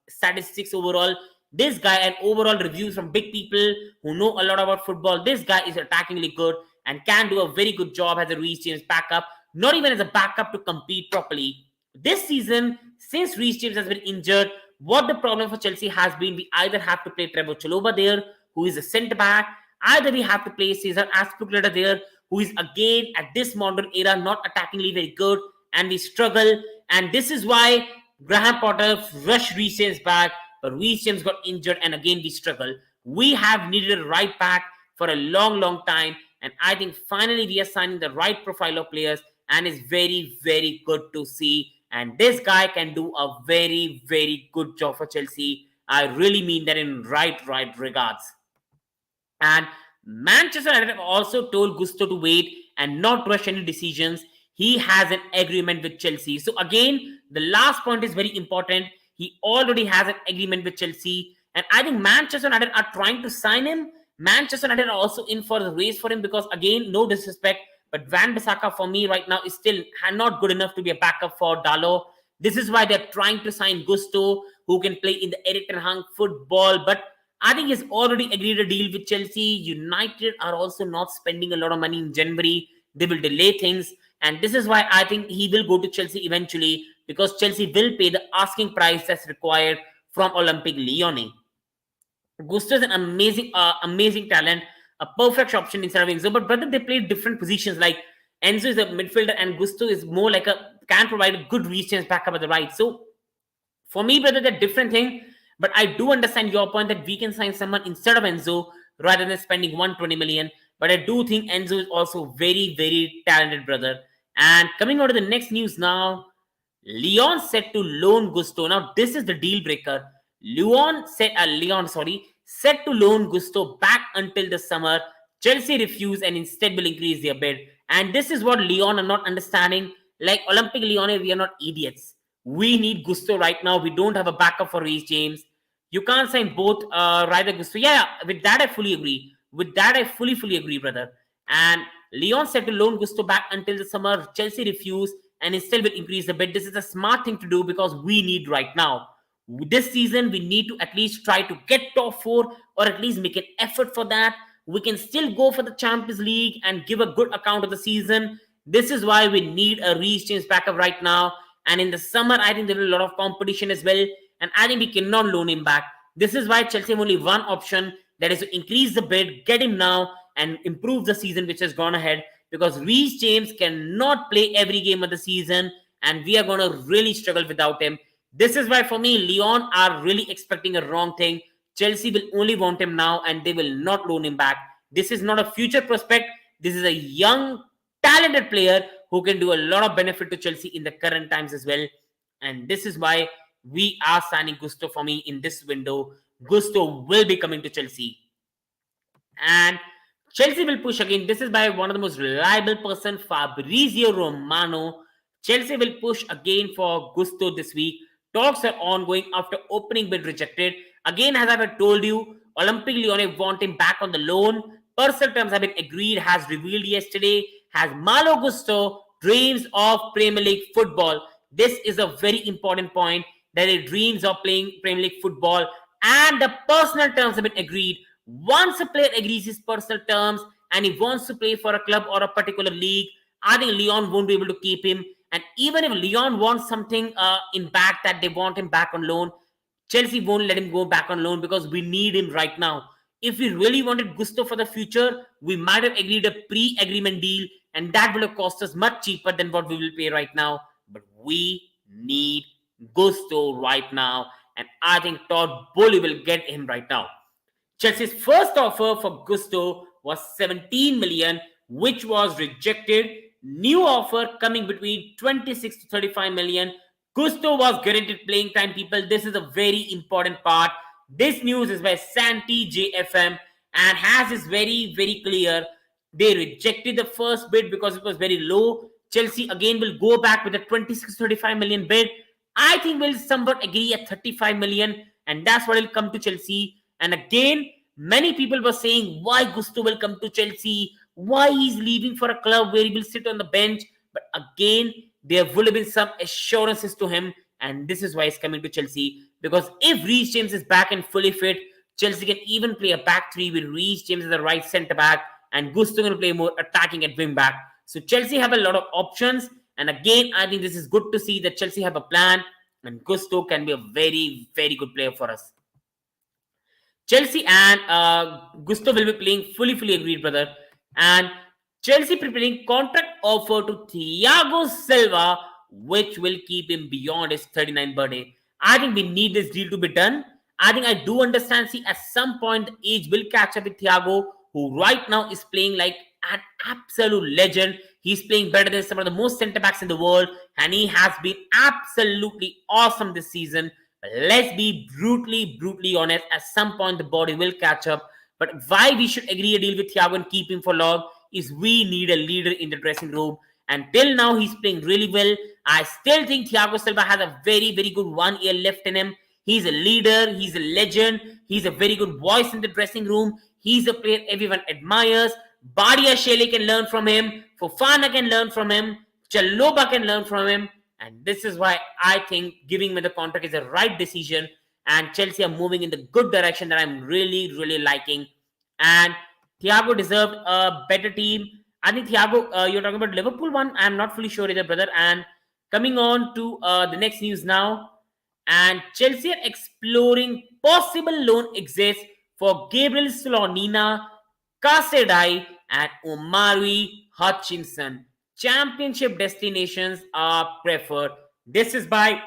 statistics overall, this guy and overall reviews from big people who know a lot about football, this guy is attackingly good and can do a very good job as a Reece James backup, not even as a backup to compete properly. This season, since Reece James has been injured, what the problem for Chelsea has been, we either have to play Trevor Chalobah there, who is a centre back, either we have to play Cesar Azpilicueta there, who is again at this modern era not attackingly very good, and we struggle. And this is why Graham Potter rushed Reece James back, but Reece James got injured, and again we struggle. We have needed a right back for a long, long time, and I think finally we are signing the right profile of players, and it's very, very good to see. And this guy can do a very, very good job for Chelsea. I really mean that in right regards. And Manchester United have also told Gusto to wait and not rush any decisions. He has an agreement with Chelsea. So again, the last point is very important. He already has an agreement with Chelsea. And I think Manchester United are trying to sign him. Manchester United are also in for the race for him because, again, no disrespect, but Van Bissaka for me right now is still not good enough to be a backup for Dalot. This is why they're trying to sign Gusto, who can play in the Eric Ten Hag football. But I think he's already agreed a deal with Chelsea. United are also not spending a lot of money in January. They will delay things. And this is why I think he will go to Chelsea eventually, because Chelsea will pay the asking price that's required from Olympique Lyon. Gusto is an amazing talent, a perfect option instead of Enzo. But brother, they play different positions. Like Enzo is a midfielder, and Gusto is more like can provide a good reach change backup at the right. So for me, brother, they're different thing. But I do understand your point that we can sign someone instead of Enzo rather than spending 120 million. But I do think Enzo is also very, very talented, brother. And coming on to the next news now, Leon set to loan Gusto. Now this is the deal breaker. Set to loan Gusto back until the summer. Chelsea refused and instead will increase their bid. And this is what Lyon are not understanding. Like Olympique Lyon, we are not idiots. We need Gusto right now. We don't have a backup for Reece James. You can't sign both Ryder Gusto. Yeah, with that I fully agree. With that I fully agree, brother. And Lyon said to loan Gusto back until the summer. Chelsea refused and instead will increase the bid. This is a smart thing to do because we need right now. This season, we need to at least try to get top 4 or at least make an effort for that. We can still go for the Champions League and give a good account of the season. This is why we need a Reece James backup right now. And in the summer, I think there will be a lot of competition as well. And I think we cannot loan him back. This is why Chelsea have only one option, that is to increase the bid, get him now, and improve the season which has gone ahead. Because Reece James cannot play every game of the season, and we are going to really struggle without him. This is why, for me, Lyon are really expecting a wrong thing. Chelsea will only want him now, and they will not loan him back. This is not a future prospect. This is a young, talented player who can do a lot of benefit to Chelsea in the current times as well. And this is why we are signing Gusto for me in this window. Gusto will be coming to Chelsea. And Chelsea will push again. This is by one of the most reliable person, Fabrizio Romano. Chelsea will push again for Gusto this week. Talks are ongoing after opening bid rejected. Again, as I've told you, Olympique Lyon want him back on the loan. Personal terms have been agreed, has revealed yesterday. Has Malo Gusto dreams of Premier League football? This is a very important point, that he dreams of playing Premier League football. And the personal terms have been agreed. Once a player agrees his personal terms and he wants to play for a club or a particular league, I think Lyon won't be able to keep him. And even if Lyon wants something in back, that they want him back on loan, Chelsea won't let him go back on loan because we need him right now. If we really wanted Gusto for the future, we might have agreed a pre-agreement deal, and that will have cost us much cheaper than what we will pay right now. But we need Gusto right now, and I think Todd Bowley will get him right now. Chelsea's first offer for Gusto was 17 million, which was rejected. New offer coming between 26 to 35 million. Gusto was guaranteed playing time, people. This is a very important part. This news is by Santi JFM and has is very, very clear. They rejected the first bid because it was very low. Chelsea again will go back with a 26 to 35 million bid. I think we'll somewhat agree at 35 million, and that's what will come to Chelsea. And again, many people were saying why Gusto will come to Chelsea, why he's leaving for a club where he will sit on the bench. But again, there will have been some assurances to him, and this is why he's coming to Chelsea. Because if Reece James is back and fully fit, Chelsea can even play a back three with Reece James as the right centre back, and Gusto going to play more attacking at wing back. So Chelsea have a lot of options, and again, I think this is good to see that Chelsea have a plan, and Gusto can be a very, very good player for us. Chelsea and Gusto will be playing fully agreed, brother. And Chelsea preparing contract offer to Thiago Silva, which will keep him beyond his 39th birthday. I think we need this deal to be done. I think I do understand. See, at some point, the age will catch up with Thiago, who right now is playing like an absolute legend. He's playing better than some of the most centre backs in the world, and he has been absolutely awesome this season. But let's be brutally honest. At some point, the body will catch up. But why we should agree a deal with Thiago and keep him for long is we need a leader in the dressing room. And till now, he's playing really well. I still think Thiago Silva has a very good 1 year left in him. He's a leader. He's a legend. He's a very good voice in the dressing room. He's a player everyone admires. Badia Shele can learn from him. Fofana can learn from him. Chaloba can learn from him. And this is why I think giving him the contract is the right decision. And Chelsea are moving in the good direction that I'm really liking. And Thiago deserved a better team. I think Thiago, you're talking about Liverpool one. I'm not fully sure either, brother. And coming on to the next news now. And Chelsea are exploring possible loan exits for Gabriel Slonina, Caicedo, and Omari Hutchinson. Championship destinations are preferred. This is by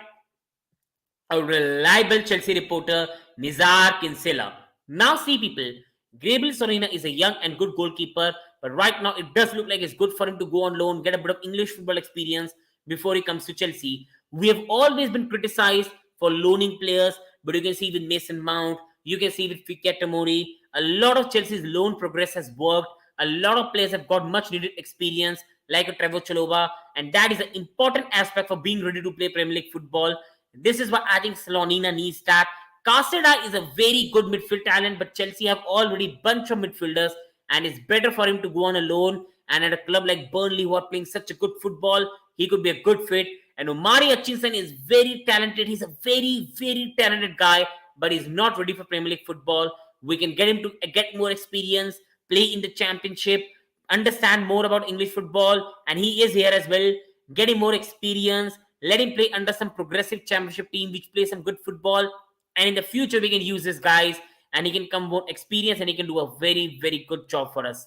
a reliable Chelsea reporter, Nizar Kinsella. Now, see, people, Gabriel Sorina is a young and good goalkeeper, but right now it does look like it's good for him to go on loan, get a bit of English football experience before he comes to Chelsea. We have always been criticized for loaning players, but you can see with Mason Mount, you can see with Fikayo Tomori, a lot of Chelsea's loan progress has worked. A lot of players have got much needed experience, like a Trevor Chalobah, and that is an important aspect for being ready to play Premier League football. This is what I think Slonina needs that. Caicedo is a very good midfield talent, but Chelsea have already bunch of midfielders, and it's better for him to go on a loan. And at a club like Burnley, who are playing such a good football, he could be a good fit. And Omari Hutchinson is very talented. He's a very talented guy, but he's not ready for Premier League football. We can get him to get more experience, play in the championship, understand more about English football, and he is here as well. Get him more experience, let him play under some progressive championship team which plays some good football, and in the future we can use this guys, and he can come more experience, and he can do a very good job for us.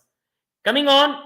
Coming on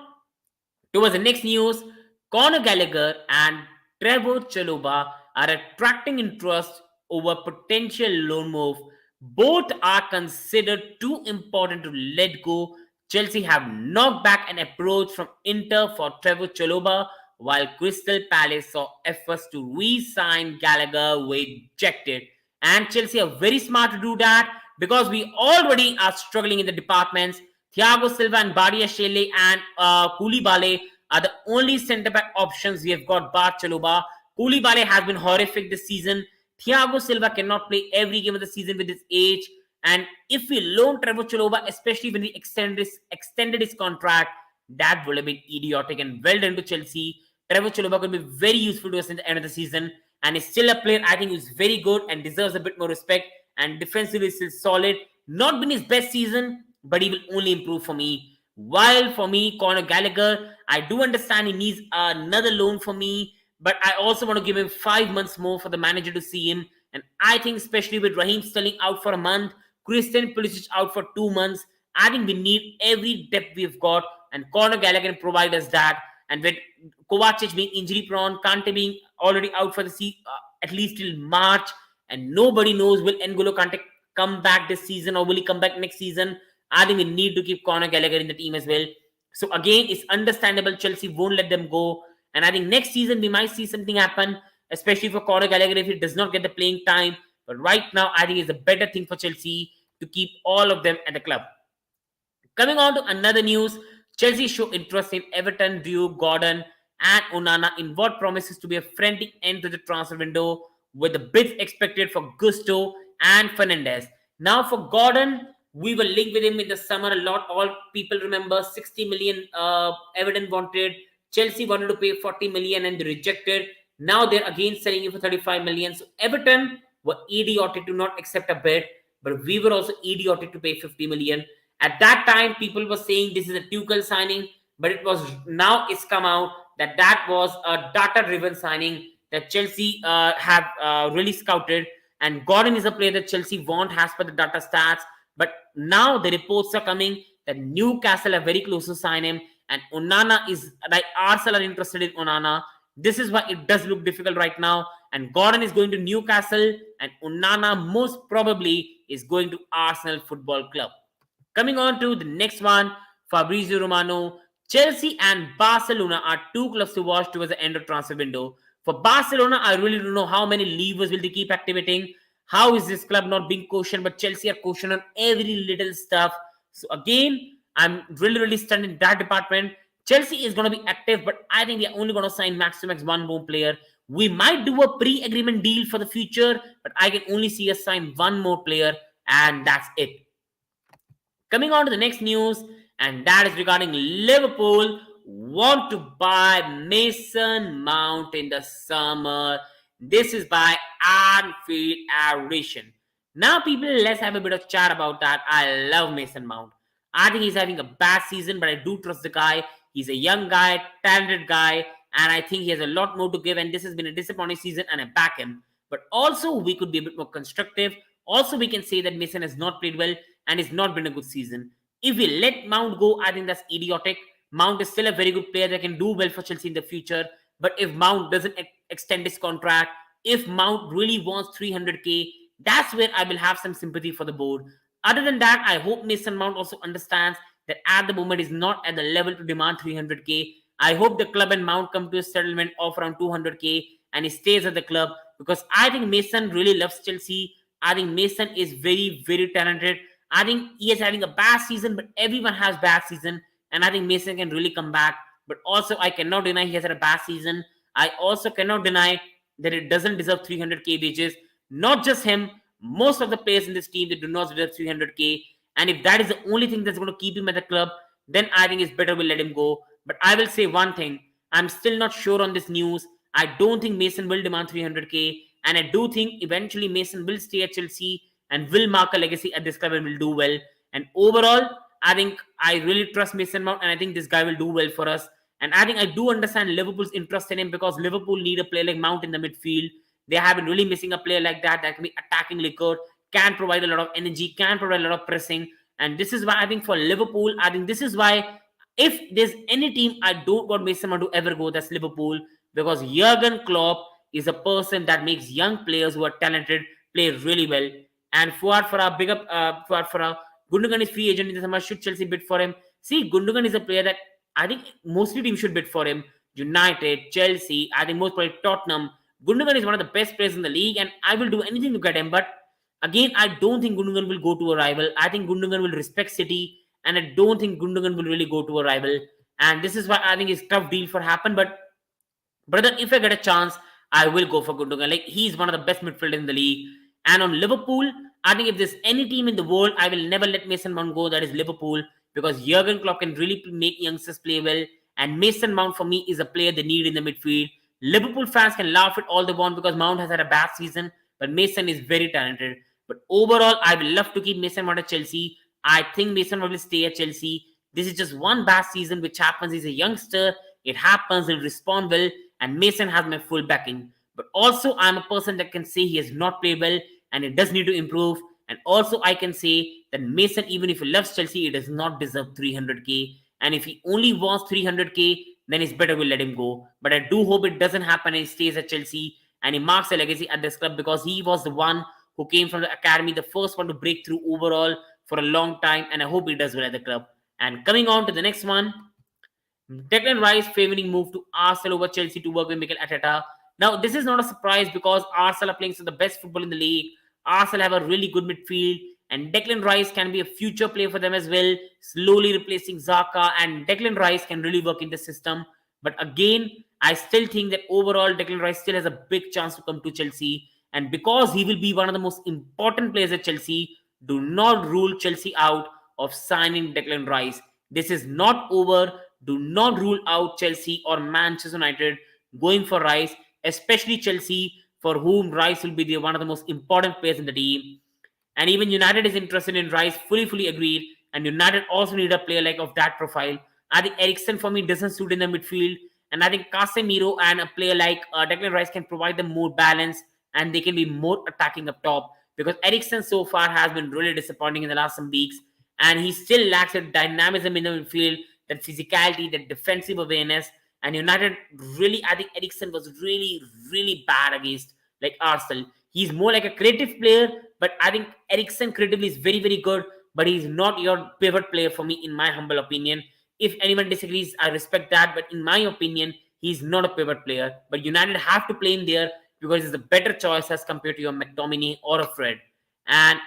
towards the next news, Conor Gallagher and Trevor Chalobah are attracting interest over potential loan move. Both are considered too important to let go. Chelsea have knocked back an approach from Inter for Trevor Chalobah, while Crystal Palace saw efforts to re-sign Gallagher were rejected. And Chelsea are very smart to do that because we already are struggling in the departments. Thiago Silva and Badia Shele and Koulibaly are the only centre-back options we have got bar Chalobah. Koulibaly has been horrific this season. Thiago Silva cannot play every game of the season with his age. And if we loan Trevor Chalobah, especially when we extended his contract, that would have been idiotic and well done to Chelsea. Trevor Chalobah could be very useful to us in the end of the season. And is still a player I think who's very good and deserves a bit more respect. And defensively is still solid. Not been his best season, but he will only improve for me. While for me, Conor Gallagher, I do understand he needs another loan for me, but I also want to give him 5 months more for the manager to see him. And I think especially with Raheem Sterling out for a month, Christian Pulisic out for 2 months, I think we need every depth we've got, and Conor Gallagher can provide us that. And with Kovacic being injury prone, Kante being already out for the season, at least till March, and nobody knows will N'Golo Kante come back this season or will he come back next season. I think we need to keep Conor Gallagher in the team as well. So again, it's understandable Chelsea won't let them go. And I think next season we might see something happen, especially for Conor Gallagher if he does not get the playing time. But right now, I think it's a better thing for Chelsea to keep all of them at the club. Coming on to another news, Chelsea show interest in Everton, Drew, Gordon, and Onana in what promises to be a frantic end to the transfer window, with the bids expected for Gusto and Fernandez. Now, for Gordon, we were linked with him in the summer a lot. All people remember 60 million Everton wanted. Chelsea wanted to pay 40 million and they rejected. Now they're again selling it for 35 million. So Everton were idiotic to not accept a bid, but we were also idiotic to pay 50 million. At that time, people were saying this is a Tuchel signing, but it was now it's come out that that was a data-driven signing that Chelsea have really scouted. And Gordon is a player that Chelsea want as per the data stats. But now the reports are coming that Newcastle are very close to sign him, and Onana is like Arsenal are interested in Onana. This is why it does look difficult right now. And Gordon is going to Newcastle, and Onana most probably is going to Arsenal Football Club. Coming on to the next one, Fabrizio Romano. Chelsea and Barcelona are two clubs to watch towards the end of transfer window. For Barcelona, I really don't know how many levers will they keep activating. How is this club not being cautioned? But Chelsea are cautioned on every little stuff. So again, I'm really stunned in that department. Chelsea is going to be active, but I think we are only going to sign max to max one more player. We might do a pre-agreement deal for the future, but I can only see us sign one more player, and that's it. Coming on to the next news, and that is regarding Liverpool want to buy Mason Mount in the summer. This is by Anfield Aeration. Now, people, let's have a bit of chat about that. I love Mason Mount. I think he's having a bad season, but I do trust the guy. He's a young guy, talented guy, and I think he has a lot more to give. And this has been a disappointing season, and I back him. But also, we could be a bit more constructive. Also, we can say that Mason has not played well and it's not been a good season. If we let Mount go, I think that's idiotic. Mount is still a very good player that can do well for Chelsea in the future. But if Mount doesn't extend his contract, if Mount really wants 300k, that's where I will have some sympathy for the board. Other than that, I hope Mason Mount also understands that at the moment is not at the level to demand 300k. I hope the club and Mount come to a settlement of around 200k and he stays at the club, because I think Mason really loves Chelsea. I think Mason is very talented. I think he is having a bad season, but everyone has bad season, and I think Mason can really come back. But also, I cannot deny he has had a bad season. I also cannot deny that it doesn't deserve 300k wages. Not just him, most of the players in this team, they do not deserve 300k. And if that is the only thing that's going to keep him at the club, then I think it's better we let him go. But I will say one thing: I'm still not sure on this news. I don't think Mason will demand 300k, and I do think eventually Mason will stay at Chelsea and will mark a legacy at this club and will do well. And overall, I think I really trust Mason Mount, and I think this guy will do well for us. And I think I do understand Liverpool's interest in him, because Liverpool need a player like Mount in the midfield. They have been really missing a player like that can be attacking liquid, can provide a lot of energy, can provide a lot of pressing. And this is why I think for Liverpool, I think this is why if there's any team I don't want Mason Mount to ever go, that's Liverpool, because Jurgen Klopp is a person that makes young players who are talented play really well. And Fuad Farah, big up Fuad Farah. Gundogan is free agent in the summer. Should Chelsea bid for him? See, Gundogan is a player that I think mostly teams should bid for him. United, Chelsea, I think most probably Tottenham. Gundogan is one of the best players in the league, and I will do anything to get him. But again, I don't think Gundogan will go to a rival. I think Gundogan will respect City, and I don't think Gundogan will really go to a rival. And this is why I think it's a tough deal for happen. But brother, if I get a chance, I will go for Gundogan. Like, he's one of the best midfielders in the league. And on Liverpool, I think if there's any team in the world, I will never let Mason Mount go. That is Liverpool, because Jurgen Klopp can really make youngsters play well. And Mason Mount for me is a player they need in the midfield. Liverpool fans can laugh at all they want because Mount has had a bad season, but Mason is very talented. But overall, I will love to keep Mason Mount at Chelsea. I think Mason Mount will stay at Chelsea. This is just one bad season which happens. He's a youngster. It happens. He'll respond well. And Mason has my full backing. But also, I'm a person that can say he has not played well and it does need to improve. And also, I can say that Mason, even if he loves Chelsea, he does not deserve 300k. And if he only wants 300k, then it's better we let him go. But I do hope it doesn't happen and he stays at Chelsea and he marks a legacy at this club, because he was the one who came from the academy, the first one to break through overall for a long time. And I hope he does well at the club. And coming on to the next one, Declan Rice favoring move to Arsenal over Chelsea to work with Mikel Arteta. Now, this is not a surprise because Arsenal are playing some of the best football in the league. Arsenal have a really good midfield, and Declan Rice can be a future player for them as well, slowly replacing Zaka. And Declan Rice can really work in the system. But again, I still think that overall Declan Rice still has a big chance to come to Chelsea. And because he will be one of the most important players at Chelsea, do not rule Chelsea out of signing Declan Rice. This is not over. Do not rule out Chelsea or Manchester United going for Rice, especially Chelsea, for whom Rice will be one of the most important players in the team. And even United is interested in Rice, fully agreed. And United also need a player like of that profile. I think Eriksen for me doesn't suit in the midfield, and I think Casemiro and a player like Declan Rice can provide them more balance, and they can be more attacking up top. Because Eriksen so far has been really disappointing in the last some weeks, and he still lacks that dynamism in the midfield, that physicality, that defensive awareness. And United really, I think Eriksen was really bad against like Arsenal. He's more like a creative player, but I think Eriksen creatively is very good, but he's not your pivot player for me, in my humble opinion. If anyone disagrees, I respect that, but in my opinion, he's not a pivot player. But United have to play him there because he's a better choice as compared to your McTominay or a Fred. And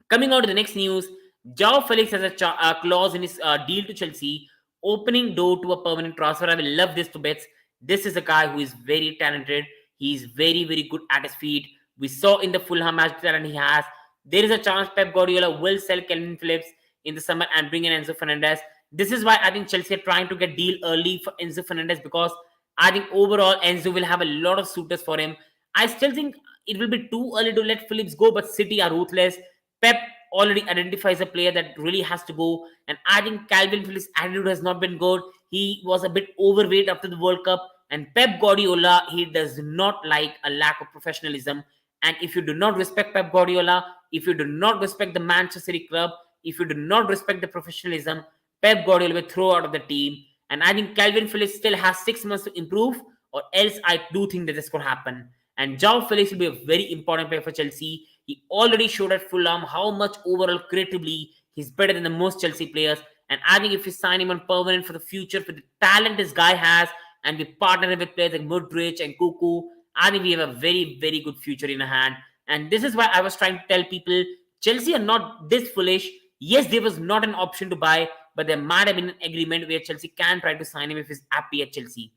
coming out to the next news, Joao Felix has a clause in his deal to Chelsea, opening door to a permanent transfer. I will love this to bits. This is a guy who is very talented. He is very good at his feet. We saw in the Fulham match that he has. There is a chance Pep Guardiola will sell Calvin Phillips in the summer and bring in Enzo Fernandez. This is why I think Chelsea are trying to get deal early for Enzo Fernandez, because I think overall Enzo will have a lot of suitors for him. I still think it will be too early to let Phillips go, but City are ruthless. Pep already identifies a player that really has to go, and I think Calvin Phillips' attitude has not been good. He was a bit overweight after the World Cup, and Pep Guardiola, he does not like a lack of professionalism. And if you do not respect Pep Guardiola, if you do not respect the Manchester City club, if you do not respect the professionalism, Pep Guardiola will throw out of the team. And I think Calvin Phillips still has 6 months to improve, or else I do think that this could happen. And Joao Felix will be a very important player for Chelsea. He already showed at Fulham how much overall creatively he's better than the most Chelsea players. And I think if we sign him on permanent for the future, for the talent this guy has, and we partner him with players like Modric and Kuku, I think we have a very good future in hand. And this is why I was trying to tell people Chelsea are not this foolish. Yes, there was not an option to buy, but there might have been an agreement where Chelsea can try to sign him if he's happy at Chelsea.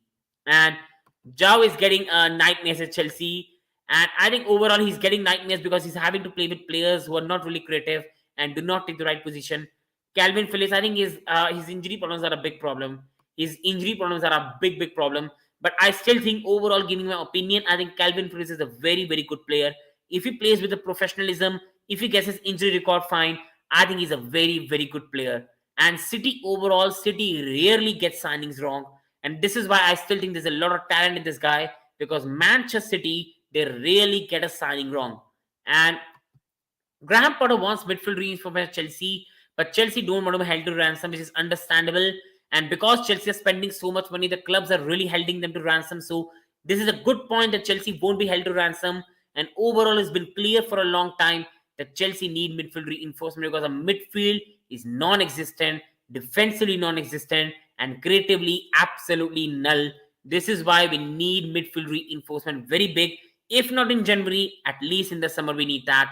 And Zhao is getting nightmares at Chelsea. And I think overall he's getting nightmares because he's having to play with players who are not really creative and do not take the right position. Calvin Phillips, I think his injury problems are a big problem. His injury problems are a big problem. But I still think overall, giving my opinion, I think Calvin Phillips is a very good player. If he plays with the professionalism, if he gets his injury record fine, I think he's a very good player. And City overall, City rarely gets signings wrong. And this is why I still think there's a lot of talent in this guy, because Manchester City, they really get a signing wrong. And Graham Potter wants midfield reinforcement at Chelsea, but Chelsea don't want to be held to ransom, which is understandable. And because Chelsea are spending so much money, the clubs are really holding them to ransom. So this is a good point that Chelsea won't be held to ransom. And overall, it's been clear for a long time that Chelsea need midfield reinforcement, because a midfield is non-existent, defensively non-existent, and creatively absolutely null. This is why we need midfield reinforcement very big. If not in January, at least in the summer we need that.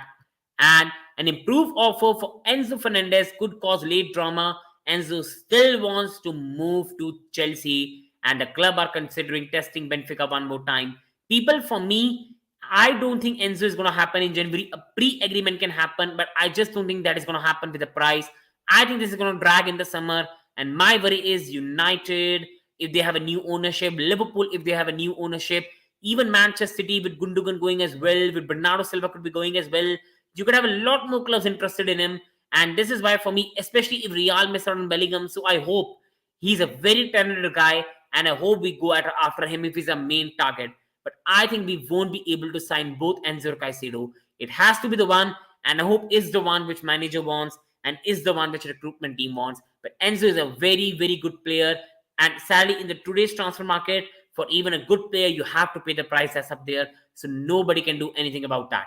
And an improved offer for Enzo Fernandez could cause late drama. Enzo still wants to move to Chelsea, and the club are considering testing Benfica one more time. People, for me, I don't think Enzo is going to happen in January. A pre-agreement can happen, but I just don't think that is going to happen with the price. I think this is going to drag in the summer, and my worry is United, if they have a new ownership, Liverpool, if they have a new ownership, even Manchester City with Gundogan going as well, with Bernardo Silva could be going as well. You could have a lot more clubs interested in him. And this is why, for me, especially if Real miss out on Bellingham, so I hope he's a very talented guy, and I hope we go after him if he's a main target. But I think we won't be able to sign both Enzo or Caicedo. It has to be the one, and I hope is the one which manager wants and is the one which recruitment team wants. But Enzo is a very good player, and sadly, in the today's transfer market, for even a good player, you have to pay the price that's up there. So nobody can do anything about that.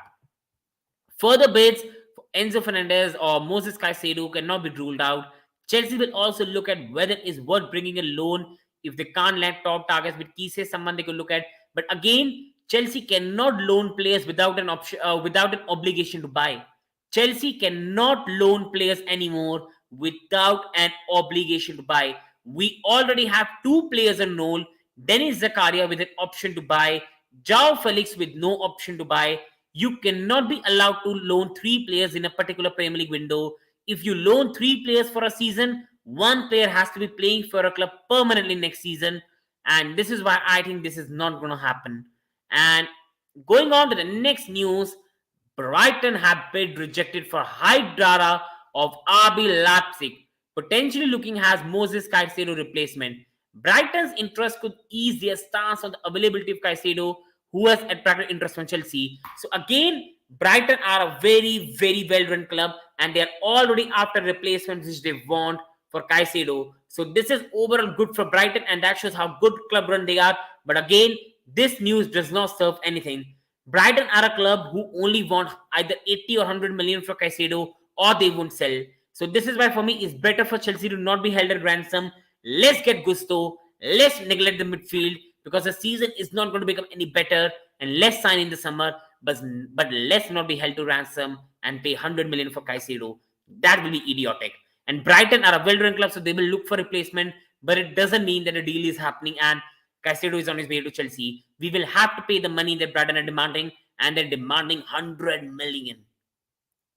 Further bids for Enzo Fernandez or Moses Caicedo cannot be ruled out. Chelsea will also look at whether it's worth bringing a loan if they can't land top targets with Kise, someone they could look at. But again, Chelsea cannot loan players without an option, without an obligation to buy. Chelsea cannot loan players anymore without an obligation to buy. We already have two players on loan: Dennis Zakaria with an option to buy, João Felix with no option to buy. You cannot be allowed to loan three players in a particular Premier League window. If you loan three players for a season, one player has to be playing for a club permanently next season. And this is why I think this is not going to happen. And going on to the next news, Brighton have been rejected for Hydrara of RB Leipzig, potentially looking as Moses Caicedo replacement. Brighton's interest could ease their stance on the availability of Caicedo, who has attracted interest from Chelsea. So again, Brighton are a very, very well-run club, and they are already after replacements which they want for Caicedo. So this is overall good for Brighton, and that shows how good club run they are. But again, this news does not serve anything. Brighton are a club who only want either 80 or 100 million for Caicedo, or they won't sell. So this is why for me it's better for Chelsea to not be held at ransom. Let's get gusto. Let's neglect the midfield because the season is not going to become any better, and let's sign in the summer. But let's not be held to ransom and pay 100 million for Caicedo. That will be idiotic. And Brighton are a well-run club, so they will look for replacement. But it doesn't mean that a deal is happening and Caicedo is on his way to Chelsea. We will have to pay the money that Brighton are demanding, and they're demanding 100 million.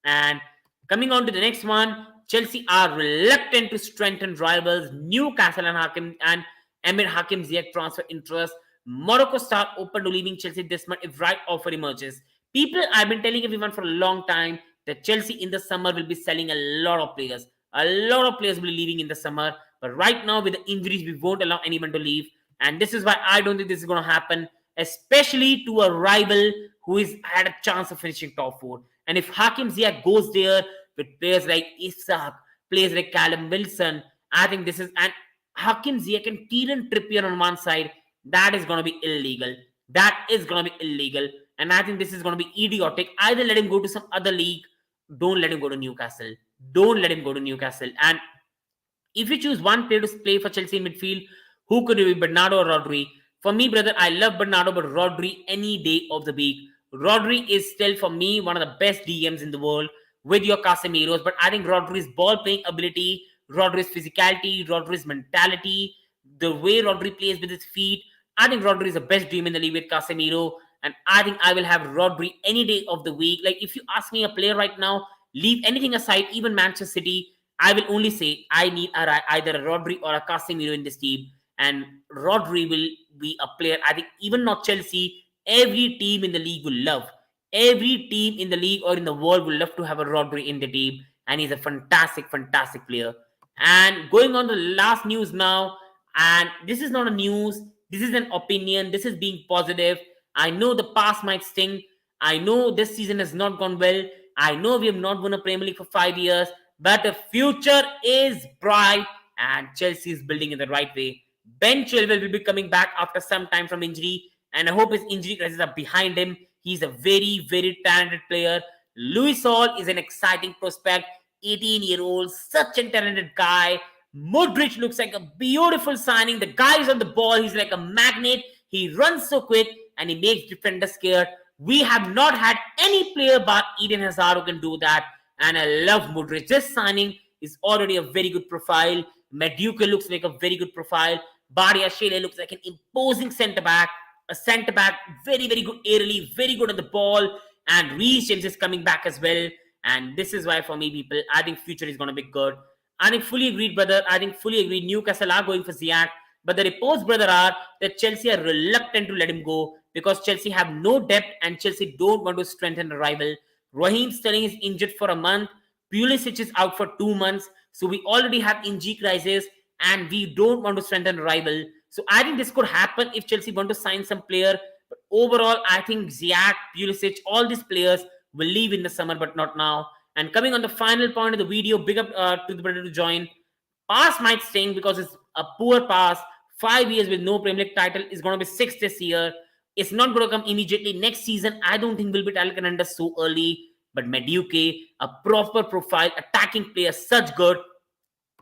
And coming on to the next one, Chelsea are reluctant to strengthen rivals Newcastle and Emir Hakim Ziyech transfer interest. Morocco star open to leaving Chelsea this month if right offer emerges. People, I've been telling everyone for a long time that Chelsea in the summer will be selling a lot of players. A lot of players will be leaving in the summer. But right now, with the injuries, we won't allow anyone to leave. And this is why I don't think this is going to happen, especially to a rival who is had a chance of finishing top four. And if Hakim Ziyech goes there with players like Isak, players like Callum Wilson, I think this is, and Hakim Ziyech and Kieran Trippier on one side, that is going to be illegal. That is going to be illegal. And I think this is going to be idiotic. Either let him go to some other league, don't let him go to Newcastle. Don't let him go to Newcastle. And if you choose one player to play for Chelsea in midfield, who could it be, Bernardo or Rodri? For me, brother, I love Bernardo, but Rodri any day of the week. Rodri is still, for me, one of the best DMs in the world with your Casemiros. But I think Rodri's ball playing ability, Rodri's physicality, Rodri's mentality, the way Rodri plays with his feet, I think Rodri is the best DM in the league with Casemiro. And I think I will have Rodri any day of the week. Like, if you ask me a player right now, leave anything aside, even Manchester City, I will only say I need either a Rodri or a Casemiro in this team. And Rodri will be a player, I think, even not Chelsea, every team in the league will love. Every team in the league or in the world will love to have a Rodri in the team. And he's a fantastic, fantastic player. And going on to the last news now, and this is not a news, this is an opinion, this is being positive. I know the past might sting. I know this season has not gone well. I know we have not won a Premier League for 5 years, but the future is bright and Chelsea is building in the right way. Ben Chilwell will be coming back after some time from injury, and I hope his injury crises are behind him. He's a very, very talented player. Luis Hall is an exciting prospect, 18-year-old, such a talented guy. Modric looks like a beautiful signing. The guy is on the ball. He's like a magnet. He runs so quick and he makes defenders scared. We have not had any player but Eden Hazard who can do that. And I love Modric. This signing is already a very good profile. Maduka looks like a very good profile. Badia Shele looks like an imposing centre-back. A centre-back, very, very good aerially, very good on the ball. And Reece James is coming back as well. And this is why, for me, people, I think future is going to be good. I think fully agreed, brother. I think fully agreed. Newcastle are going for Ziyech. But the reports, brother, are that Chelsea are reluctant to let him go because Chelsea have no depth and Chelsea don't want to strengthen the rival. Raheem Sterling is injured for a month. Pulisic is out for 2 months. So we already have injury crisis and we don't want to strengthen the rival. So I think this could happen if Chelsea want to sign some player. But overall, I think Ziyech, Pulisic, all these players will leave in the summer, but not now. And coming on the final point of the video, big up to the brother to join. Pass might sting because it's a poor pass. 5 years with no Premier League title is going to be 6 this year. It's not going to come immediately. Next season, I don't think will be title contender so early. But Madueke, a proper profile, attacking player, such good.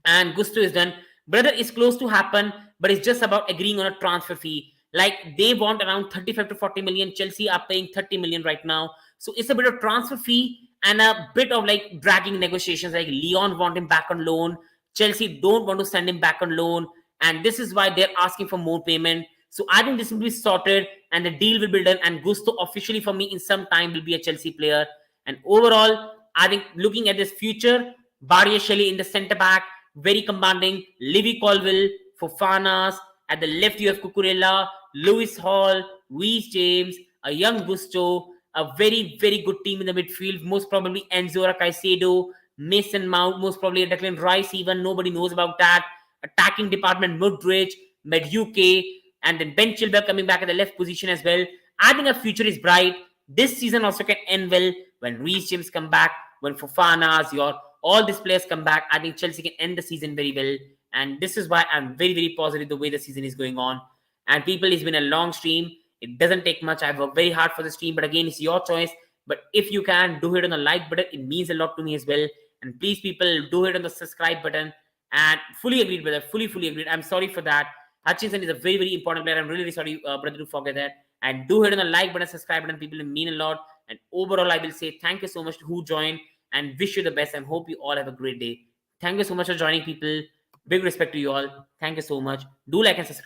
and Gusto is done. Brother is close to happen, but it's just about agreeing on a transfer fee. Like they want around 35 to 40 million. Chelsea are paying 30 million right now. So it's a bit of transfer fee and a bit of like dragging negotiations. Like Leon want him back on loan. Chelsea don't want to send him back on loan. And this is why they're asking for more payment. So I think this will be sorted and the deal will be done. And Gusto officially for me in some time will be a Chelsea player. And overall, I think looking at this future, Bardia Shelley in the centre back, very commanding. Livy Colville, Fofanas. At the left, you have Cucurella, Lewis Hall, Reece James, a young Gusto, a very, very good team in the midfield. Most probably Enzo or Caicedo, Mason Mount, most probably Declan Rice, even. Nobody knows about that. Attacking department, Mudridge, Madueke, and then Ben Chilwell coming back at the left position as well. I think our future is bright. This season also can end well when Reece James come back, when Fofanas, your all these players come back. I think Chelsea can end the season very well. And this is why I'm very, very positive the way the season is going on. And people, it's been a long stream. It doesn't take much. I've worked very hard for the stream, but again, it's your choice. But if you can, do it on the like button. It means a lot to me as well. And please, people, do it on the subscribe button. And fully agreed, brother. Fully agreed. I'm sorry for that. Hutchinson is a very, very important player. I'm really, really sorry, brother, to forget that. And do hit on the like button, subscribe button. People, it mean a lot. And overall, I will say thank you so much to who joined and wish you the best and hope you all have a great day. Thank you so much for joining, people. Big respect to you all. Thank you so much. Do like and subscribe.